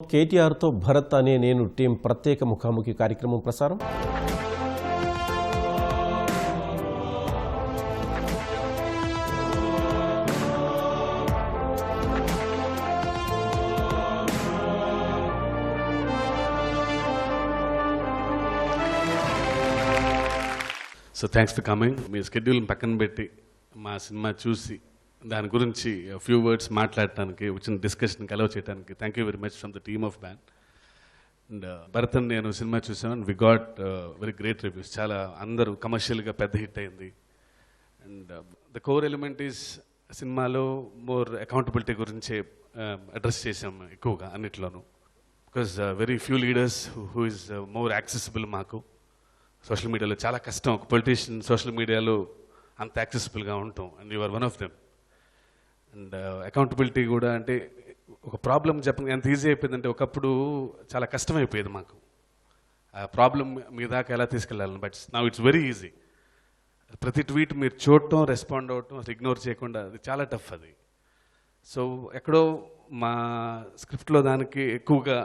కేటీఆర్తో భరత్ అనే నేను టీం ప్రత్యేక ముఖాముఖి కార్యక్రమం ప్రసారం. So thanks for coming. Me schedule పక్కన పెట్టి మా సినిమా చూసి దాని గురించి ఫ్యూ వర్డ్స్ మాట్లాడటానికి వచ్చిన డిస్కషన్కి అలౌ చేయడానికి thank you very much from the team of band. And భరతన్ నేను సినిమా చూసాను and we got very great reviews. చాలా అందరూ కమర్షియల్గా పెద్ద హిట్ అయింది. And the core element is సినిమాలో మోర్ అకౌంటబిలిటీ గురించి అడ్రస్ చేసాము ఎక్కువగా అన్నిట్లోనూ. Because very few leaders who is more accessible మాకు. సోషల్ మీడియాలో చాలా కష్టం ఒక పొలిటీషియన్ సోషల్ మీడియాలో అంత యాక్సెసిబుల్గా ఉంటాం and you are one of them. And accountability కూడా అంటే ఒక ప్రాబ్లం చెప్పండి ఎంత ఈజీ అయిపోయిందంటే ఒకప్పుడు చాలా కష్టమైపోయేది మాకు ఆ ప్రాబ్లం మీ దాకా ఎలా తీసుకెళ్ళాలని. But now it's very easy. ప్రతి ట్వీట్ మీరు చూడటం రెస్పాండ్ అవ్వటం అసలు ఇగ్నోర్ చేయకుండా అది చాలా టఫ్ అది. సో ఎక్కడో మా స్క్రిప్ట్లో దానికి ఎక్కువగా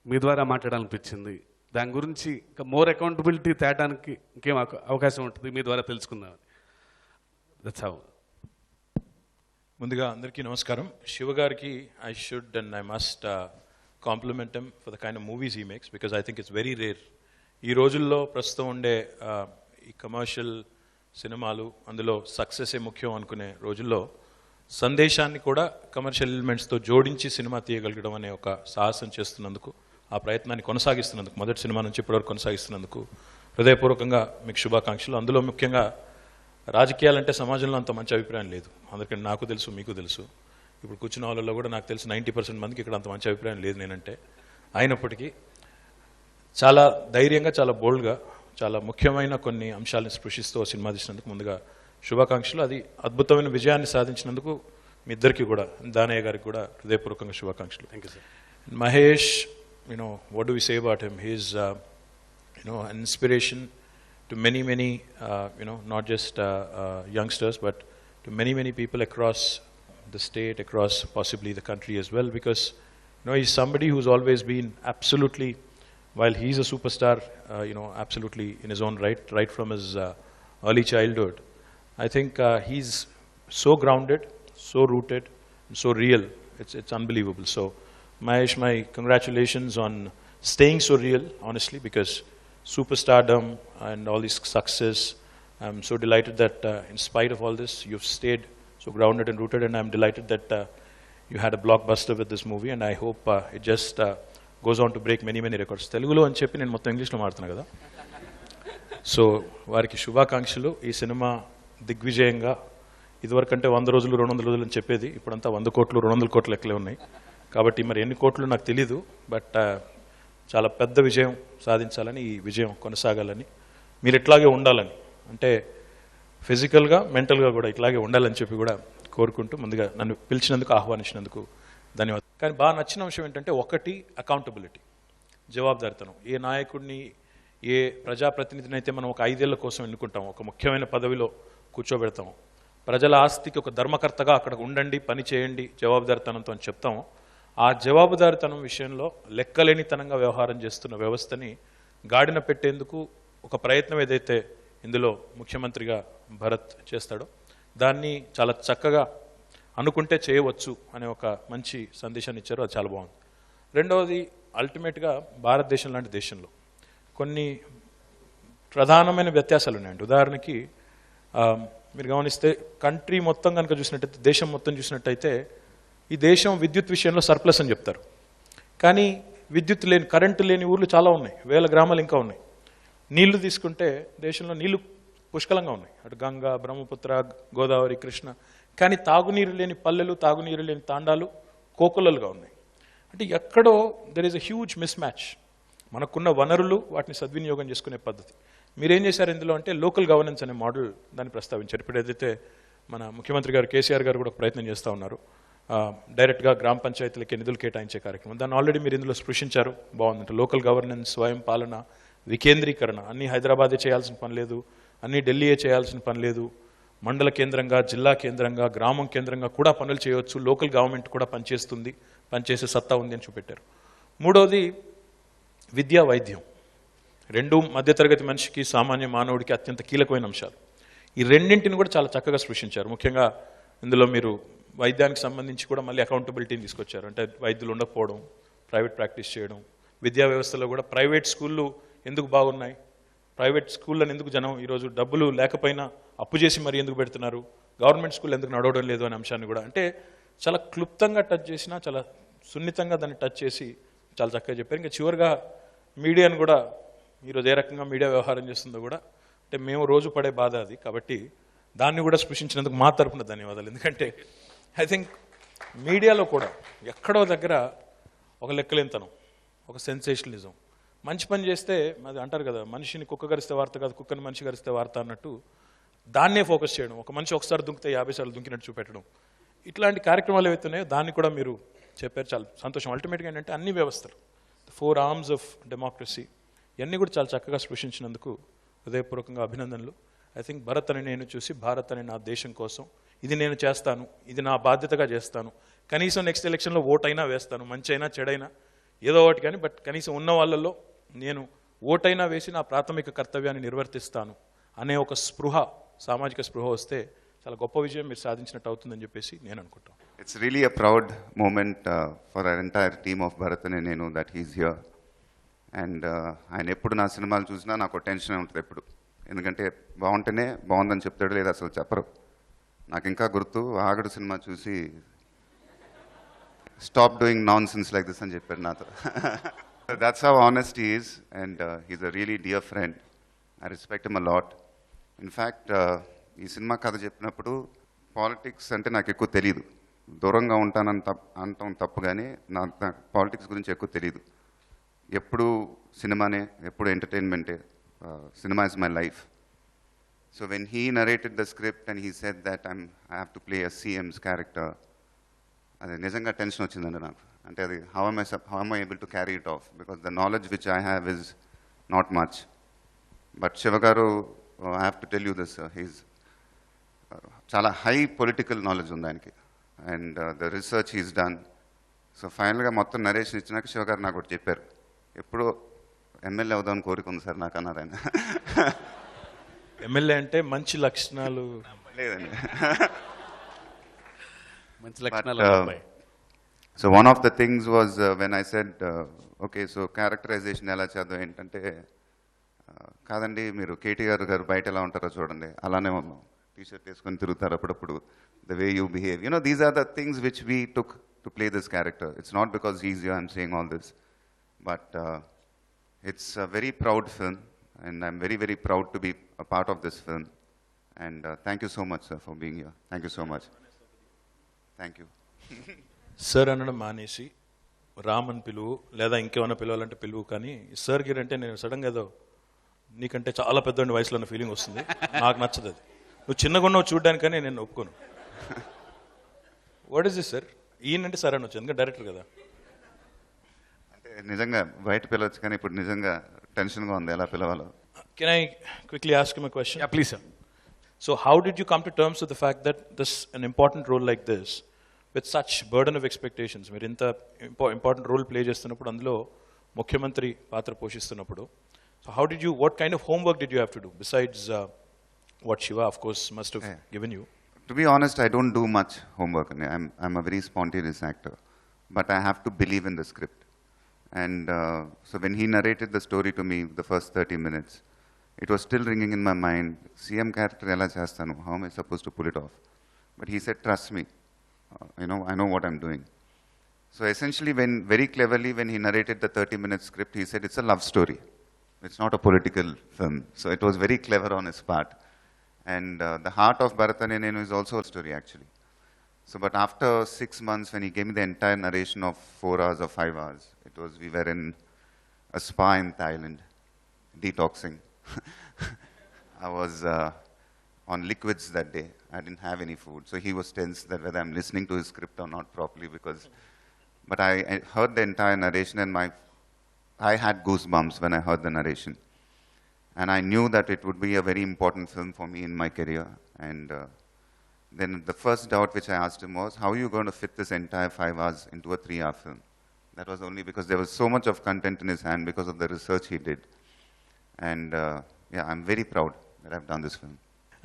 మీ ద్వారా మాట్లాడాలనిపించింది. దాని గురించి ఇంకా మోర్ అకౌంటబిలిటీ తేటానికి ఇంకేం అవకాశం ఉంటుంది మీ ద్వారా తెలుసుకుందామని. That's how. ముందుగా అందరికీ నమస్కారం. శివ గారికి I should and I must compliment him for the kind of movies he makes because I think it's very rare. ఈ రోజుల్లో ప్రస్తుతం ఉండే ఈ కమర్షియల్ సినిమాలు అందులో సక్సెసే ముఖ్యం అనుకునే రోజుల్లో సందేశాన్ని కూడా కమర్షియల్ ఎలిమెంట్స్తో జోడించి సినిమా తీయగలగడం అనే ఒక సాహసం చేస్తున్నందుకు, ఆ ప్రయత్నాన్ని కొనసాగిస్తున్నందుకు, మొదటి సినిమా నుంచి ఇప్పటివరకు కొనసాగిస్తున్నందుకు హృదయపూర్వకంగా మీకు శుభాకాంక్షలు. అందులో ముఖ్యంగా రాజకీయాలంటే సమాజంలో అంత మంచి అభిప్రాయం లేదు. అందుకని నాకు తెలుసు, మీకు తెలుసు. ఇప్పుడు కూర్చున్న వాళ్ళలో కూడా నాకు తెలుసు 90% మందికి ఇక్కడ అంత మంచి అభిప్రాయం లేదు నేనంటే. అయినప్పటికీ చాలా ధైర్యంగా, చాలా బోల్డ్గా, చాలా ముఖ్యమైన కొన్ని అంశాలను స్పృశిస్తూ సినిమా తీసినందుకు ముందుగా శుభాకాంక్షలు. అది అద్భుతమైన విజయాన్ని సాధించినందుకు మీ ఇద్దరికి కూడా, దానయ్య గారికి కూడా హృదయపూర్వకంగా శుభాకాంక్షలు. Thank you sir. Mahesh, what do we say about him? He's an inspiration to many not just youngsters, but to many people across the state, across possibly the country as well, because he's somebody who's always been absolutely, while he's a superstar, absolutely in his own right from his early childhood. I think he's so grounded, so rooted, and so real. It's unbelievable. So Mahesh, my congratulations on staying so real, honestly, because superstardom and all this success, I'm so delighted that in spite of all this, you've stayed so grounded and rooted, and I'm delighted that you had a blockbuster with this movie, and I hope it just goes on to break many records. Telugulo అని చెప్పి నేను మొత్తం ఇంగ్లీష్లో మాట్లాడుతున్నా కదా. So వారికి శుభాకాంక్షలు. ఈ సినిమా దిగ్విజయంగా ఇదివరకంటే 100 రోజులు 200 రోజులు అని చెప్పేది, ఇప్పుడంతా 100 కోట్లు 200 కోట్లు లెక్కలే ఉన్నాయి. కాబట్టి మరి ఎన్ని కోట్లు నాకు తెలీదు, బట్ చాలా పెద్ద విజయం సాధించాలని, ఈ విజయం కొనసాగాలని, మీరు ఇట్లాగే ఉండాలని, అంటే ఫిజికల్గా మెంటల్గా కూడా ఇట్లాగే ఉండాలని చెప్పి కూడా కోరుకుంటూ ముందుగా నన్ను పిలిచినందుకు, ఆహ్వానించినందుకు ధన్యవాదాలు. కానీ బాగా నచ్చిన అంశం ఏంటంటే ఒకటి అకౌంటబిలిటీ, జవాబుదారితనం. ఏ నాయకుడిని, ఏ ప్రజాప్రతినిధిని అయితే మనం ఒక 5 ఏళ్ల కోసం ఎన్నుకుంటాం, ఒక ముఖ్యమైన పదవిలో కూర్చోబెడతాం, ప్రజల ఆస్తికి ఒక ధర్మకర్తగా అక్కడ ఉండండి, పని చేయండి జవాబుదారితనంతో అని చెప్తాము. ఆ జవాబుదారితనం విషయంలో లెక్కలేనితనంగా వ్యవహారం చేస్తున్న వ్యవస్థని గాడిన పెట్టేందుకు ఒక ప్రయత్నం ఏదైతే ఇందులో ముఖ్యమంత్రిగా భరత్ చేస్తాడో దాన్ని చాలా చక్కగా అనుకుంటే చేయవచ్చు అనే ఒక మంచి సందేశాన్ని ఇచ్చారు. అది చాలా బాగుంది. రెండవది, అల్టిమేట్గా భారతదేశం లాంటి దేశంలో కొన్ని ప్రధానమైన వ్యత్యాసాలు ఉన్నాయండి. ఉదాహరణకి మీరు గమనిస్తే కంట్రీ మొత్తం కనుక చూసినట్టయితే, దేశం మొత్తం చూసినట్టయితే ఈ దేశం విద్యుత్ విషయంలో సర్ప్లస్ అని చెప్తారు. కానీ విద్యుత్ లేని, కరెంటు లేని ఊర్లు చాలా ఉన్నాయి, 1000 గ్రామాలు ఇంకా ఉన్నాయి. నీళ్లు తీసుకుంటే దేశంలో నీళ్లు పుష్కలంగా ఉన్నాయి, అటు గంగా, బ్రహ్మపుత్ర, గోదావరి, కృష్ణ. కానీ తాగునీరు లేని పల్లెలు, తాగునీరు లేని తాండాలు కోకొల్లలుగా ఉన్నాయి. అంటే ఎక్కడో there is a huge miss match. మనకున్న వనరులు, వాటిని సద్వినియోగం చేసుకునే పద్ధతి. మీరేం చేశారు ఇందులో అంటే లోకల్ గవర్నెన్స్ అనే మోడల్ దాన్ని ప్రస్తావించారు. ఇప్పుడు ఏదైతే మన ముఖ్యమంత్రి గారు కేసీఆర్ గారు కూడా ప్రయత్నం చేస్తూ ఉన్నారు, డైరెక్ట్గా గ్రామ పంచాయతీలకి నిధులు కేటాయించే కార్యక్రమం, దాన్ని ఆల్రెడీ మీరు ఇందులో స్పృశించారు. బాగుందంటే లోకల్ గవర్నెన్స్, స్వయం పాలన, వికేంద్రీకరణ. అన్నీ హైదరాబాదే చేయాల్సిన పని లేదు, అన్నీ ఢిల్లీయే చేయాల్సిన పని లేదు. మండల కేంద్రంగా, జిల్లా కేంద్రంగా, గ్రామం కేంద్రంగా కూడా పనులు చేయవచ్చు. లోకల్ గవర్నమెంట్ కూడా పనిచేస్తుంది, పనిచేసే సత్తా ఉంది అని చూపెట్టారు. మూడవది విద్యా వైద్యం. రెండు మధ్యతరగతి మనిషికి సామాన్య మానవుడికి అత్యంత కీలకమైన అంశాలు. ఈ రెండింటిని కూడా చాలా చక్కగా స్పృశించారు. ముఖ్యంగా ఇందులో మీరు వైద్యానికి సంబంధించి కూడా మళ్ళీ అకౌంటబిలిటీని తీసుకొచ్చారు. అంటే వైద్యులు ఉండకపోవడం, ప్రైవేట్ ప్రాక్టీస్ చేయడం, విద్యా వ్యవస్థలో కూడా ప్రైవేట్ స్కూళ్ళు ఎందుకు బాగున్నాయి, ప్రైవేట్ స్కూళ్ళని ఎందుకు జనం ఈరోజు డబ్బులు లేకపోయినా అప్పు చేసి మరి ఎందుకు పెడుతున్నారు, గవర్నమెంట్ స్కూల్ ఎందుకు నడవడం లేదు అనే అంశాన్ని కూడా అంటే చాలా క్లుప్తంగా టచ్ చేసినా చాలా సున్నితంగా దాన్ని టచ్ చేసి చాలా చక్కగా చెప్పారు. ఇంకా చివరిగా మీడియాను కూడా ఈరోజు ఏ రకంగా మీడియా వ్యవహారం చేస్తుందో కూడా అంటే మేము రోజు పడే బాధ అది. కాబట్టి దాన్ని కూడా స్పృశించినందుకు మా తరపున ధన్యవాదాలు. ఎందుకంటే ఐ థింక్ మీడియాలో కూడా ఎక్కడో దగ్గర ఒక లెక్కలేనితనం, ఒక సెన్సేషనలిజం, మంచి పని చేస్తే అది అంటారు కదా, మనిషిని కుక్క గరిస్తే వార్త కాదు, కుక్కని మనిషి గరిస్తే వార్త అన్నట్టు దాన్నే ఫోకస్ చేయడం, ఒక మనిషి ఒకసారి దుంకితే 50 సార్లు దుంకినట్టు చూపెట్టడం, ఇట్లాంటి కార్యక్రమాలు ఏవైతున్నాయో దాన్ని కూడా మీరు చెప్పారు. చాలా సంతోషం. అల్టిమేట్గా ఏంటంటే అన్ని వ్యవస్థలు, 4 ఆర్మ్స్ ఆఫ్ డెమోక్రసీ, ఇవన్నీ కూడా చాలా చక్కగా స్పృశించినందుకు హృదయపూర్వకంగా అభినందనలు. ఐ థింక్ భరత్ అని నేను చూసి, భారత్ అని నా దేశం కోసం ఇది నేను చేస్తాను, ఇది నా బాధ్యతగా చేస్తాను, కనీసం నెక్స్ట్ ఎలక్షన్లో ఓటైనా వేస్తాను, మంచి అయినా చెడైనా ఏదో ఒకటి కానీ, బట్ కనీసం ఉన్న వాళ్ళల్లో నేను ఓటైనా వేసి నా ప్రాథమిక కర్తవ్యాన్ని నిర్వర్తిస్తాను అనే ఒక స్పృహ, సామాజిక స్పృహ వస్తే చాలా గొప్ప విజయం మీరు సాధించినట్టు అవుతుందని చెప్పేసి నేను అనుకుంటాను. It's really a proud moment for our entire team of Bharat and Nenu that he's here. And ఆయన ఎప్పుడు నా సినిమాలు చూసినా నాకు టెన్షన్ ఉంటుంది ఎప్పుడు, ఎందుకంటే బాగుంటేనే బాగుందని చెప్తాడు, లేదా అసలు చెప్పరు. నాకు ఇంకా గుర్తు ఆగడు సినిమా చూసి stop doing non sense like this అని చెప్పాడు నాతో. That's how honest he is, and he's a really dear friend. I respect him a lot. In fact, ఈ సినిమా కథ చెప్పినప్పుడు పాలిటిక్స్ అంటే నాకు ఎక్కువ తెలియదు, దూరంగా ఉంటానని అంటాం తప్పు, కానీ నాకు పాలిటిక్స్ గురించి ఎక్కువ తెలియదు. ఎప్పుడు సినిమానే, ఎప్పుడు ఎంటర్టైన్మెంటే, cinema is my life. So when he narrated the script and he said that I have to play a CM's character, అది నిజంగా టెన్షన్ వచ్చిందండి నాకు. అంటే అది how am I able to carry it off, because the knowledge which I have is not much. But Shivagaru, I have to tell you this, he's చాలా high political knowledge ఉంది ఆయనకి, and the research is done. So ఫైనల్గా మొత్తం narration ఇచ్చినాక శివగారు నాకు ఒకటి చెప్పారు, ఎప్పుడో ఎమ్మెల్యే అవుదామని కోరిక ఉంది సార్ నాకు అన్నారు ఆయన. ఎమ్మెల్యే అంటే మంచి లక్షణాలు లేదండి. మంచి లక్షణాలు. So one of the things was when I said okay, so characterization ఎలా చేద్దాం ఏంటంటే, కాదండి మీరు కేటీఆర్ గారు బయట ఎలా ఉంటారో చూడండి, అలానే ఉన్నాం, టీషర్ట్ వేసుకొని తిరుగుతారు అప్పుడప్పుడు, the way you behave, you know these are the things which we took to play this character. It's not because he's you I'm saying all this, but it's a very proud film, and I'm very very proud to be a part of this film. And thank you so much sir for being here. Thank you so much. Thank you. Sir అనడం మానేసి రామ్ అని పిలువు, లేదా ఇంకేమైనా పిలవాలంటే పిలువు, కానీ sir Gir అంటే నేను సడన్గా ఏదో నీకంటే చాలా పెద్ద వయసులో ఉన్న ఫీలింగ్ వస్తుంది, నాకు నచ్చదు అది. నువ్వు చిన్నగా ఉన్నావు చూడడానికని నేను ఒప్పుకోను. What is this sir? ఈయనంటే సార్ అని వచ్చి, ఎందుకంటే డైరెక్టర్ కదా. అంటే నిజంగా బయట పిలవచ్చు, కానీ ఇప్పుడు నిజంగా టెన్షన్గా ఉంది ఎలా పిలవాలో. Can I quickly ask you my question? Please sir. So how did you come to terms with the fact that this an important role like this with such burden of expectations, మీరు ఇంత important role play చేస్తున్నప్పుడు, అందులో ముఖ్యమంత్రి పాత్ర పోషిస్తున్నప్పుడు, so how did you, what kind of homework did you have to do besides what Shiva of course must have given you? To be honest, I don't do much homework. I'm a very spontaneous actor, but I have to believe in the script. And so when he narrated the story to me the first 30 minutes, it was still ringing in my mind, CM character ela chestanu, how am I supposed to pull it off? But he said, trust me, I know what I'm doing. So essentially, very cleverly, when he narrated the 30-minute script, he said, it's a love story. It's not a political film. So it was very clever on his part. And the heart of Bharat Ane Nenu is also a story, actually. So, but after 6 months, when he gave me the entire narration of 4 hours or 5 hours, we were in a spa in Thailand, detoxing. I was on liquids that day. I didn't have any food. So he was tense that whether I'm listening to his script or not properly, but I heard the entire narration, and I had goosebumps when I heard the narration. And I knew that it would be a very important film for me in my career. And then the first doubt which I asked him was, how are you going to fit this entire 5 hours into a 3-hour film? That was only because there was so much of content in his hand because of the research he did. And yeah, I'm very proud that I've done this film.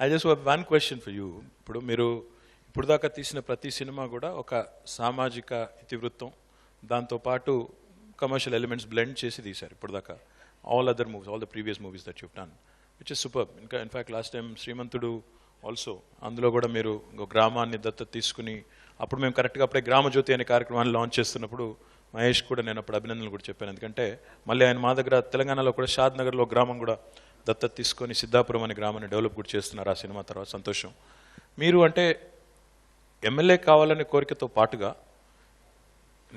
I just have one question for you. ఇప్పుడు మీరు ఇప్పుడు దాకా తీసిన ప్రతి cinema కూడా ఒక సామాజిక ఇతివృత్తం దాంతోపాటు కమర్షియల్ ఎలిమెంట్స్ బ్లెండ్ చేసి తీశారు ఇప్పుడు దాకా all other movies all the previous movies that you've done which is super. ఇంకా ఇన్ఫ్యాక్ట్ లాస్ట్ టైం శ్రీమంతుడు ఆల్సో అందులో కూడా మీరు ఇంకో గ్రామాన్ని దత్తత తీసుకుని అప్పుడు మేము కరెక్ట్గా అప్పుడే గ్రామజ్యోతి అనే కార్యక్రమాన్ని లాంచ్ చేస్తున్నప్పుడు మహేష్ కూడా నేను అప్పుడు అభినందనలు కూడా చెప్పాను. ఎందుకంటే మళ్ళీ ఆయన మా దగ్గర తెలంగాణలో కూడా షాద్ నగర్లో గ్రామం కూడా దత్తత తీసుకొని సిద్ధాపురం అనే గ్రామాన్ని డెవలప్ కూడా చేస్తున్నారు ఆ సినిమా తర్వాత. సంతోషం. మీరు అంటే ఎమ్మెల్యే కావాలనే కోరికతో పాటుగా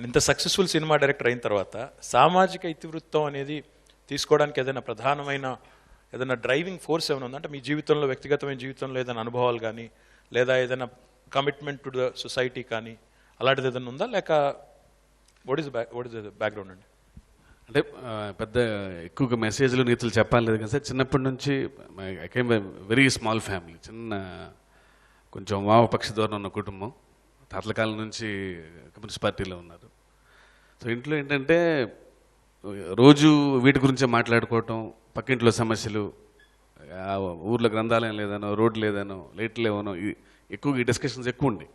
ఇంత సక్సెస్ఫుల్ సినిమా డైరెక్టర్ అయిన తర్వాత సామాజిక ఇతివృత్తం అనేది తీసుకోవడానికి ఏదైనా ప్రధానమైన ఏదైనా డ్రైవింగ్ ఫోర్స్ ఏమైనా ఉందంటే మీ జీవితంలో వ్యక్తిగతమైన జీవితంలో ఏదైనా అనుభవాలు కానీ లేదా ఏదైనా కమిట్మెంట్ టు ద సొసైటీ కానీ అలాంటిది ఏదైనా ఉందా లేక వాట్ ఈస్ ద బ్యాక్గ్రౌండ్ అండి? అంటే పెద్ద ఎక్కువగా మెసేజ్లు నీతులు చెప్పాలి లేదు కదా సార్. చిన్నప్పటి నుంచి I came very small family, చిన్న కొంచెం వామపక్ష ధోరణి ఉన్న కుటుంబం. తాతల కాలం నుంచి కమ్యూనిస్ట్ పార్టీలో ఉన్నారు. సో ఇంట్లో ఏంటంటే రోజు వీటి గురించే మాట్లాడుకోవటం, పక్కింట్లో సమస్యలు, ఊర్లో గ్రంథాలయం లేదనో, రోడ్డు లేదనో, లైట్లు లేవనో, ఎక్కువగా ఈ డిస్కషన్స్ ఎక్కువ ఉండి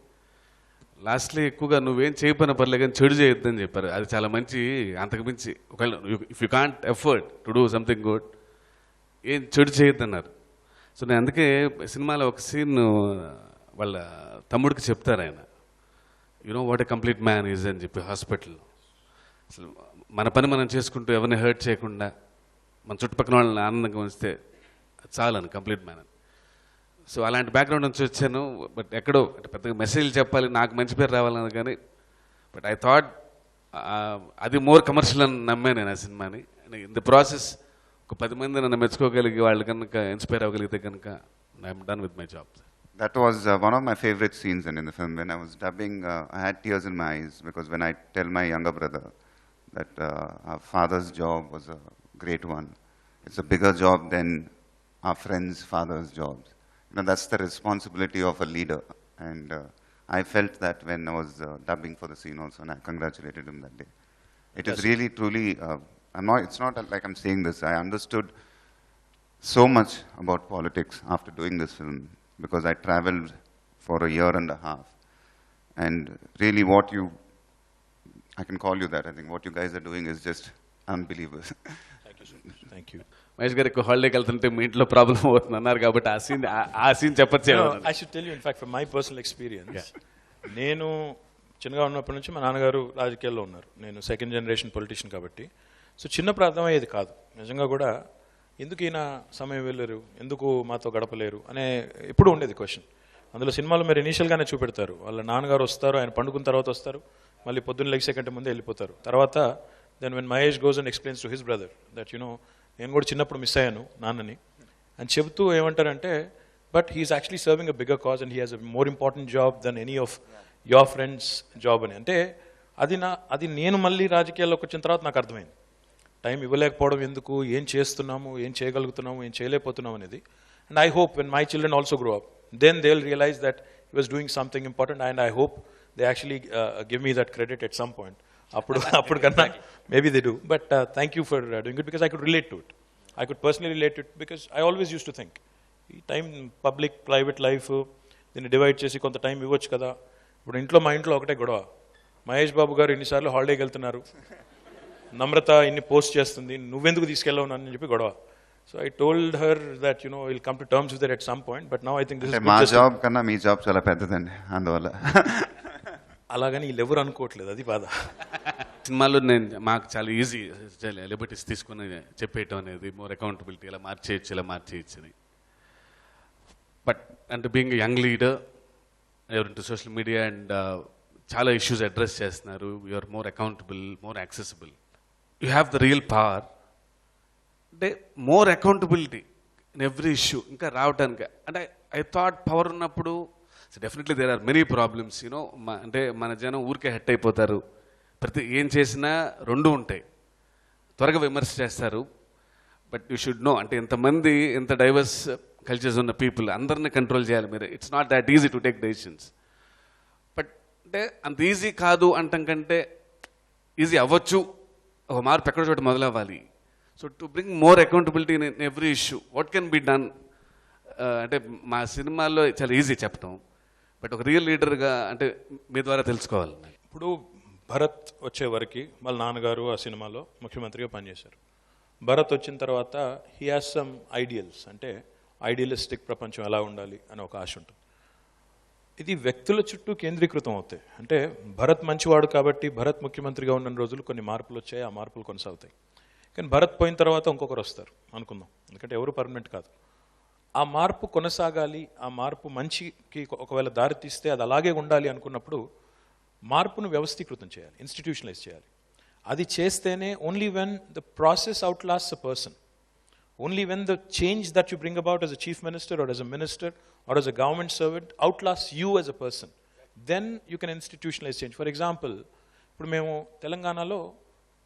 లాస్ట్లో ఎక్కువగా నువ్వేం చేయకపోయినా పర్లేదు కానీ చెడు చేయొద్దని చెప్పారు. అది చాలా మంచి. అంతకు మించి ఒకవేళ if you can't effort to do something good ఏం చెడు చేయొద్దన్నారు. సో నేను అందుకే సినిమాలో ఒక సీన్ వాళ్ళ తమ్ముడికి చెప్తారు ఆయన, you know what a complete man is అని చెప్పి హాస్పిటల్లో. అసలు మన పని మనం చేసుకుంటూ ఎవరిని హర్ట్ చేయకుండా మన చుట్టుపక్కల వాళ్ళని ఆనందంగా ఉంచితే చాలని కంప్లీట్ మ్యాన్ అని. సో అలాంటి బ్యాక్గ్రౌండ్ నుంచి వచ్చాను. బట్ ఎక్కడో అంటే పెద్దగా మెసేజ్ చెప్పాలి, నాకు మంచి పేరు రావాలని కానీ, బట్ ఐ థాట్ అది మోర్ కమర్షియల్ అని నమ్మాను నేను ఆ సినిమాని. ఇన్ ది ప్రాసెస్ ఒక 10 మంది నన్ను మెచ్చుకోగలిగి వాళ్ళు కనుక ఇన్స్పైర్ అవ్వగలిగితే కనుక I'm done with my job. That was one of my favorite scenes in the film. When I was dubbing, I had tears in my eyes because when I tell my younger brother that our father's job was a great one, it's a bigger job than our friends' father's jobs. You know, that's the responsibility of a leader. And I felt that when I was dubbing for the scene also, and I congratulated him that day. It is really, truly, it's not like I'm saying this. I understood so much about politics after doing this film, because I traveled for a year and a half. And really I can call you that. I think what you guys are doing is just unbelievable. Thank you so much. Thank you. Mahesh గారు ఎక్కువ హాలిడేకి వెళ్తుంటే మీ ఇంట్లో problem అవుతుంది అన్నారు కాబట్టి ఆ scene చెప్పచ్చు. I should tell you, in fact, from my personal experience, నేను చిన్నగా ఉన్నప్పటి నుంచి మా నాన్నగారు రాజకీయాల్లో ఉన్నారు. నేను సెకండ్ జనరేషన్ పొలిటీషియన్ కాబట్టి. సో చిన్నప్పుడు అర్థమయ్యేది కాదు నిజంగా కూడా, ఎందుకు ఈయన సమయం వెళ్ళరు, ఎందుకు మాతో గడపలేరు అనే ఎప్పుడు ఉండేది క్వశ్చన్. అందులో సినిమాలో మీరు ఇనీషియల్గానే చూపెడతారు, వాళ్ళ నాన్నగారు వస్తారు, ఆయన పండుకున్న తర్వాత వస్తారు, మళ్ళీ పొద్దున్న లెగ్సే కంటే ముందే వెళ్ళిపోతారు. తర్వాత then when Mahesh goes and explains to his brother that నేను కూడా చిన్నప్పుడు మిస్ అయ్యాను నాన్నని అని చెబుతూ ఏమంటారంటే, but he's actually serving a bigger cause and he has a more important job than any of your friends job అని. అంటే అది నేను మళ్ళీ రాజకీయాల్లోకి వచ్చిన తర్వాత నాకు అర్థమైంది. టైం ఇవ్వలేకపోవడం ఎందుకు, ఏం చేస్తున్నాము, ఏం చేయగలుగుతున్నాము, ఏం చేయలేకపోతున్నాము అనేది. And I hope when my children also grow up, then they'll realize that he was doing something important, and I hope they actually give me that credit at some point. Appudu kanna maybe they do, but thank you for doing it, because I could relate to it. I could personally relate to it, because I always used to think ee time public private life దీన్ని divide చేసి కొంత time ఇవ్వచ్చు కదా. ఇప్పుడు మా ఇంట్లో ఒకటే గొడవ, మహేష్ బాబు గారు ఎన్నిసార్లు హాలిడేకి వెళ్తున్నారు, నమ్రత ఇన్ని పోస్ట్ చేస్తుంది, నువ్వెందుకు తీసుకెళ్ళవు అని చెప్పి గొడవ. So I told her that we'll come to terms with it at some point, but now I think this is my job kanna mee job chala peddadandi anduvalla alagani ee level అనుకోవట్లేదు, అది బాధ. సినిమాలో మాకు చాలా easy liberties తీసుకుని చెప్పేయటం అనేది, more accountability, ఇలా మార్చేయచ్చు అని. బట్ అంటే బీయింగ్ యంగ్ లీడర్ ఎవరి టు సోషల్ మీడియా అండ్ చాలా ఇష్యూస్ అడ్రస్ చేస్తున్నారు, you are more accountable, more accessible, you have the real power. అంటే more accountability in every issue ఇంకా రావడానికి. అంటే ఐ థాట్ పవర్ ఉన్నప్పుడు definitely there are many problems, అంటే మన జనం ఊరికే హెట్ అయిపోతారు, ఏం చేసినా రెండు ఉంటాయి, త్వరగా విమర్శ చేస్తారు. బట్ యూ షుడ్ నో, అంటే ఇంతమంది ఇంత డైవర్స్ కల్చర్స్ ఉన్న పీపుల్ అందరినీ కంట్రోల్ చేయాలి మీరు. It's not that easy to take decisions. But అంటే అంత ఈజీ కాదు అంటాం కంటే ఈజీ అవ్వచ్చు, ఒక మార్పు ఎక్కడ చోట మొదలవ్వాలి. So to bring more accountability in every issue, what can be done. అంటే మా సినిమాల్లో చాలా ఈజీ చెప్పడం, బట్ ఒక రియల్ లీడర్గా అంటే మీ ద్వారా తెలుసుకోవాలి. ఇప్పుడు భరత్ వచ్చే వరకు వాళ్ళ నాన్నగారు ఆ సినిమాలో ముఖ్యమంత్రిగా పనిచేశారు. భరత్ వచ్చిన తర్వాత హీ హ్యాస్ సమ్ ఐడియల్స్, అంటే ఐడియలిస్టిక్ ప్రపంచం ఎలా ఉండాలి అని ఒక ఆశ ఉంటుంది. ఇది వ్యక్తుల చుట్టూ కేంద్రీకృతం అవుతాయి. అంటే భరత్ మంచివాడు కాబట్టి భరత్ ముఖ్యమంత్రిగా ఉన్న రోజులు కొన్ని మార్పులు వచ్చాయి, ఆ మార్పులు కొనసాగుతాయి. కానీ భరత్ పోయిన తర్వాత ఇంకొకరు వస్తారు అనుకుందాం, ఎందుకంటే ఎవరు పర్మనెంట్ కాదు. ఆ మార్పు కొనసాగాలి, ఆ మార్పు మంచికి ఒకవేళ దారి తీస్తే అది అలాగే ఉండాలి అనుకున్నప్పుడు మార్పును వ్యవస్థీకృతం చేయాలి, ఇన్స్టిట్యూషనలైజ్ చేయాలి. అది చేస్తేనే only when the process out last a person, only when the change that you bring about as a chief minister or as a minister or as a government servant outlasts you as a person, then you can institutionalize change. For example, ఇప్పుడు మేము తెలంగాణలో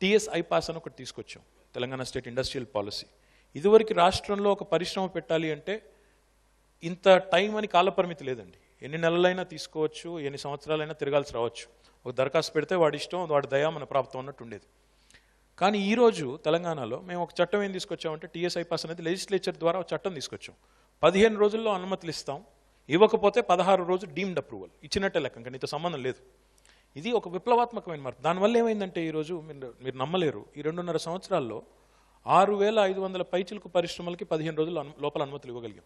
TS iPASS అని ఒకటి తీసుకొచ్చాం, Telangana state industrial policy. ఇదివరకు రాష్ట్రంలో ఒక పరిశ్రమ పెట్టాలి అంటే ఇంత టైం అని కాలపరిమితి లేదండి. ఎన్ని నెలలైనా తీసుకోవచ్చు, ఎన్ని సంవత్సరాలైనా తిరగాల్సి రావచ్చు. ఒక దరఖాస్తు పెడితే వాడి ఇష్టం, వాడి దయా మన ప్రాప్తం అన్నట్టు ఉండేది. కానీ ఈరోజు తెలంగాణలో మేము ఒక చట్టం ఏం తీసుకొచ్చామంటే టీఎస్ ఐపాస్ అనేది లెజిస్లేచర్ ద్వారా ఒక చట్టం తీసుకొచ్చాం. 15 రోజుల్లో అనుమతులు ఇస్తాం, ఇవ్వకపోతే 16 రోజులు డీమ్డ్ అప్రూవల్ ఇచ్చినట్టే లెక్క, ఇంకా నీతో సంబంధం లేదు. ఇది ఒక విప్లవాత్మకమైన మార్పు. దానివల్ల ఏమైందంటే ఈరోజు మీరు నమ్మలేరు, ఈ 2.5 సంవత్సరాల్లో 6,500 పైచిలకు పరిశ్రమలకి 15 రోజుల లోపల అనుమతులు ఇవ్వగలిగాం.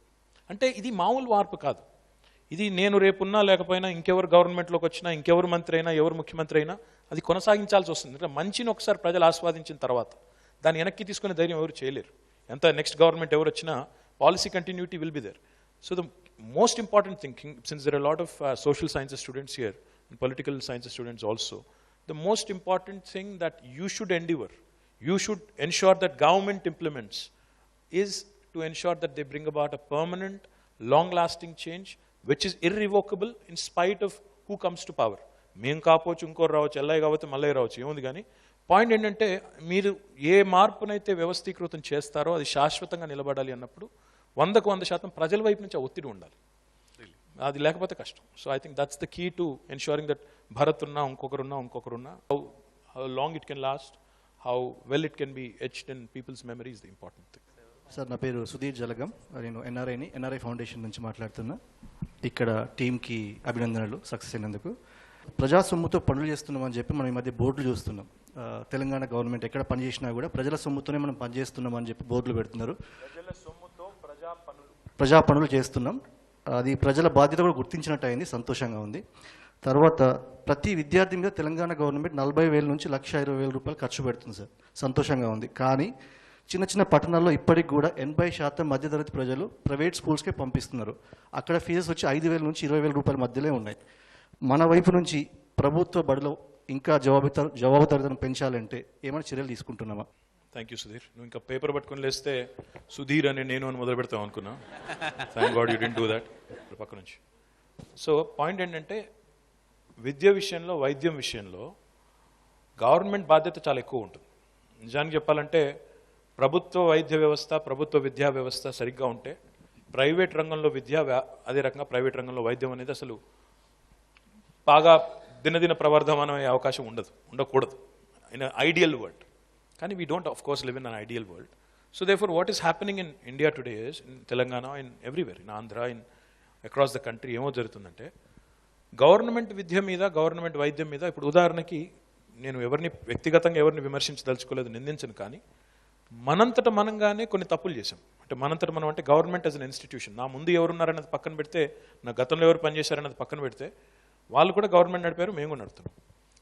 అంటే ఇది మామూలు మార్పు కాదు. ఇది నేను రేపున్నా లేకపోయినా, ఇంకెవరు గవర్నమెంట్లోకి వచ్చినా, ఇంకెవరు మంత్రి అయినా, ఎవరు ముఖ్యమంత్రి అయినా అది కొనసాగించాల్సి వస్తుంది. అంటే మంచిని ఒకసారి ప్రజలు ఆస్వాదించిన తర్వాత దాన్ని వెనక్కి తీసుకునే ధైర్యం ఎవరు చేయలేరు. ఎంత నెక్స్ట్ గవర్నమెంట్ ఎవరు వచ్చినా policy continuity will be there. So the most important thing, since there are lot of social sciences students here and political sciences students also, the most important thing that you should endeavour, you should ensure that government implements is to ensure that they bring about a permanent, long-lasting change which is irrevocable in spite of who comes to power. మేం కాపోవచ్చు, ఇంకోరు రావచ్చు, ఎల్లయ్య కాకపోతే మల్లయ్య రావచ్చు, ఏముంది. కానీ point ఏంటంటే మీరు ఏ మార్పునైతే వ్యవస్థీకృతం చేస్తారో అది శాశ్వతంగా నిలబడాలి అన్నప్పుడు 100కు 100% ప్రజల వైపు నుంచి ఆ ఒత్తిడి ఉండాలి. అది లేకపోతే కష్టం. So I think that's the key to ensuring that Bharat ఉన్నా, ఇంకొకరున్నా how long it can last, how well it can be etched in people's memory is the important thing. Sir, నా పేరు సుధీర్ జలగం, నేను ఎన్ఆర్ఐ ఫౌండేషన్ నుంచి మాట్లాడుతున్నా. ఇక్కడ టీంకి అభినందనలు సక్సెస్ అయినందుకు. ప్రజా సొమ్ముతో పనులు చేస్తున్నామని చెప్పి మనం ఈ మధ్య బోర్డులు చూస్తున్నాం. తెలంగాణ గవర్నమెంట్ ఎక్కడ పనిచేసినా కూడా ప్రజల సొమ్ముతోనే మనం పనిచేస్తున్నామని చెప్పి బోర్డులు పెడుతున్నారు. ప్రజా పనులు చేస్తున్నాం, అది ప్రజల బాధ్యత కూడా గుర్తించినట్టు అయింది, సంతోషంగా ఉంది. తర్వాత ప్రతి విద్యార్థి మీద తెలంగాణ గవర్నమెంట్ 40,000 నుంచి 1,20,000 రూపాయలు ఖర్చు పెడుతుంది సార్, సంతోషంగా ఉంది. కానీ చిన్న చిన్న పట్టణాల్లో ఇప్పటికి కూడా 80% మధ్యతరగతి ప్రజలు ప్రైవేట్ స్కూల్స్కే పంపిస్తున్నారు. అక్కడ ఫీజెస్ వచ్చి 5,000 నుంచి 20,000 రూపాయల మధ్యలో ఉన్నాయి. మన వైపు నుంచి ప్రభుత్వ బడిలో ఇంకా జవాబుదారీతనం పెంచాలంటే ఏమైనా చర్యలు తీసుకుంటున్నామా? Thank you Sudheer. నువ్వు ఇంకా పేపర్ పట్టుకుని లేస్తే సుధీర్ అని నేను అని మొదలు పెడతావు అనుకున్నా. Thank God you didn't do that. పక్క నుంచి. సో పాయింట్ ఏంటంటే విద్య విషయంలో, వైద్యం విషయంలో గవర్నమెంట్ బాధ్యత చాలా ఎక్కువ ఉంటుంది. నిజానికి చెప్పాలంటే ప్రభుత్వ వైద్య వ్యవస్థ, ప్రభుత్వ విద్యా వ్యవస్థ సరిగ్గా ఉంటే ప్రైవేట్ రంగంలో విద్య, అదే రకంగా ప్రైవేట్ రంగంలో వైద్యం అనేది అసలు బాగా దినదిన ప్రవర్ధమానం అయ్యే అవకాశం ఉండకూడదు ఇన్ ఐడియల్ వరల్డ్. కానీ we don't of course live in an ideal world. So therefore what is happening in India today is, in Telangana, in everywhere, in Andhra, in across the country ఏమో జరుగుతుందంటే గవర్నమెంట్ విద్య మీద, గవర్నమెంట్ వైద్యం మీద, ఇప్పుడు ఉదాహరణకి నేను వ్యక్తిగతంగా ఎవరిని విమర్శించదలుచుకోలేదు, నిందించను. కానీ మనంతట మనంగానే కొన్ని తప్పులు చేశాం. అంటే మనంతట మనం అంటే గవర్నమెంట్ యాజ్ అన్ ఇన్స్టిట్యూషన్, నా ముందు ఎవరున్నారన్నది పక్కన పెడితే, నా గతంలో ఎవరు పనిచేశారన్నది పక్కన పెడితే, వాళ్ళు కూడా గవర్నమెంట్ నడిపారు, మేము కూడా నడుతున్నాం.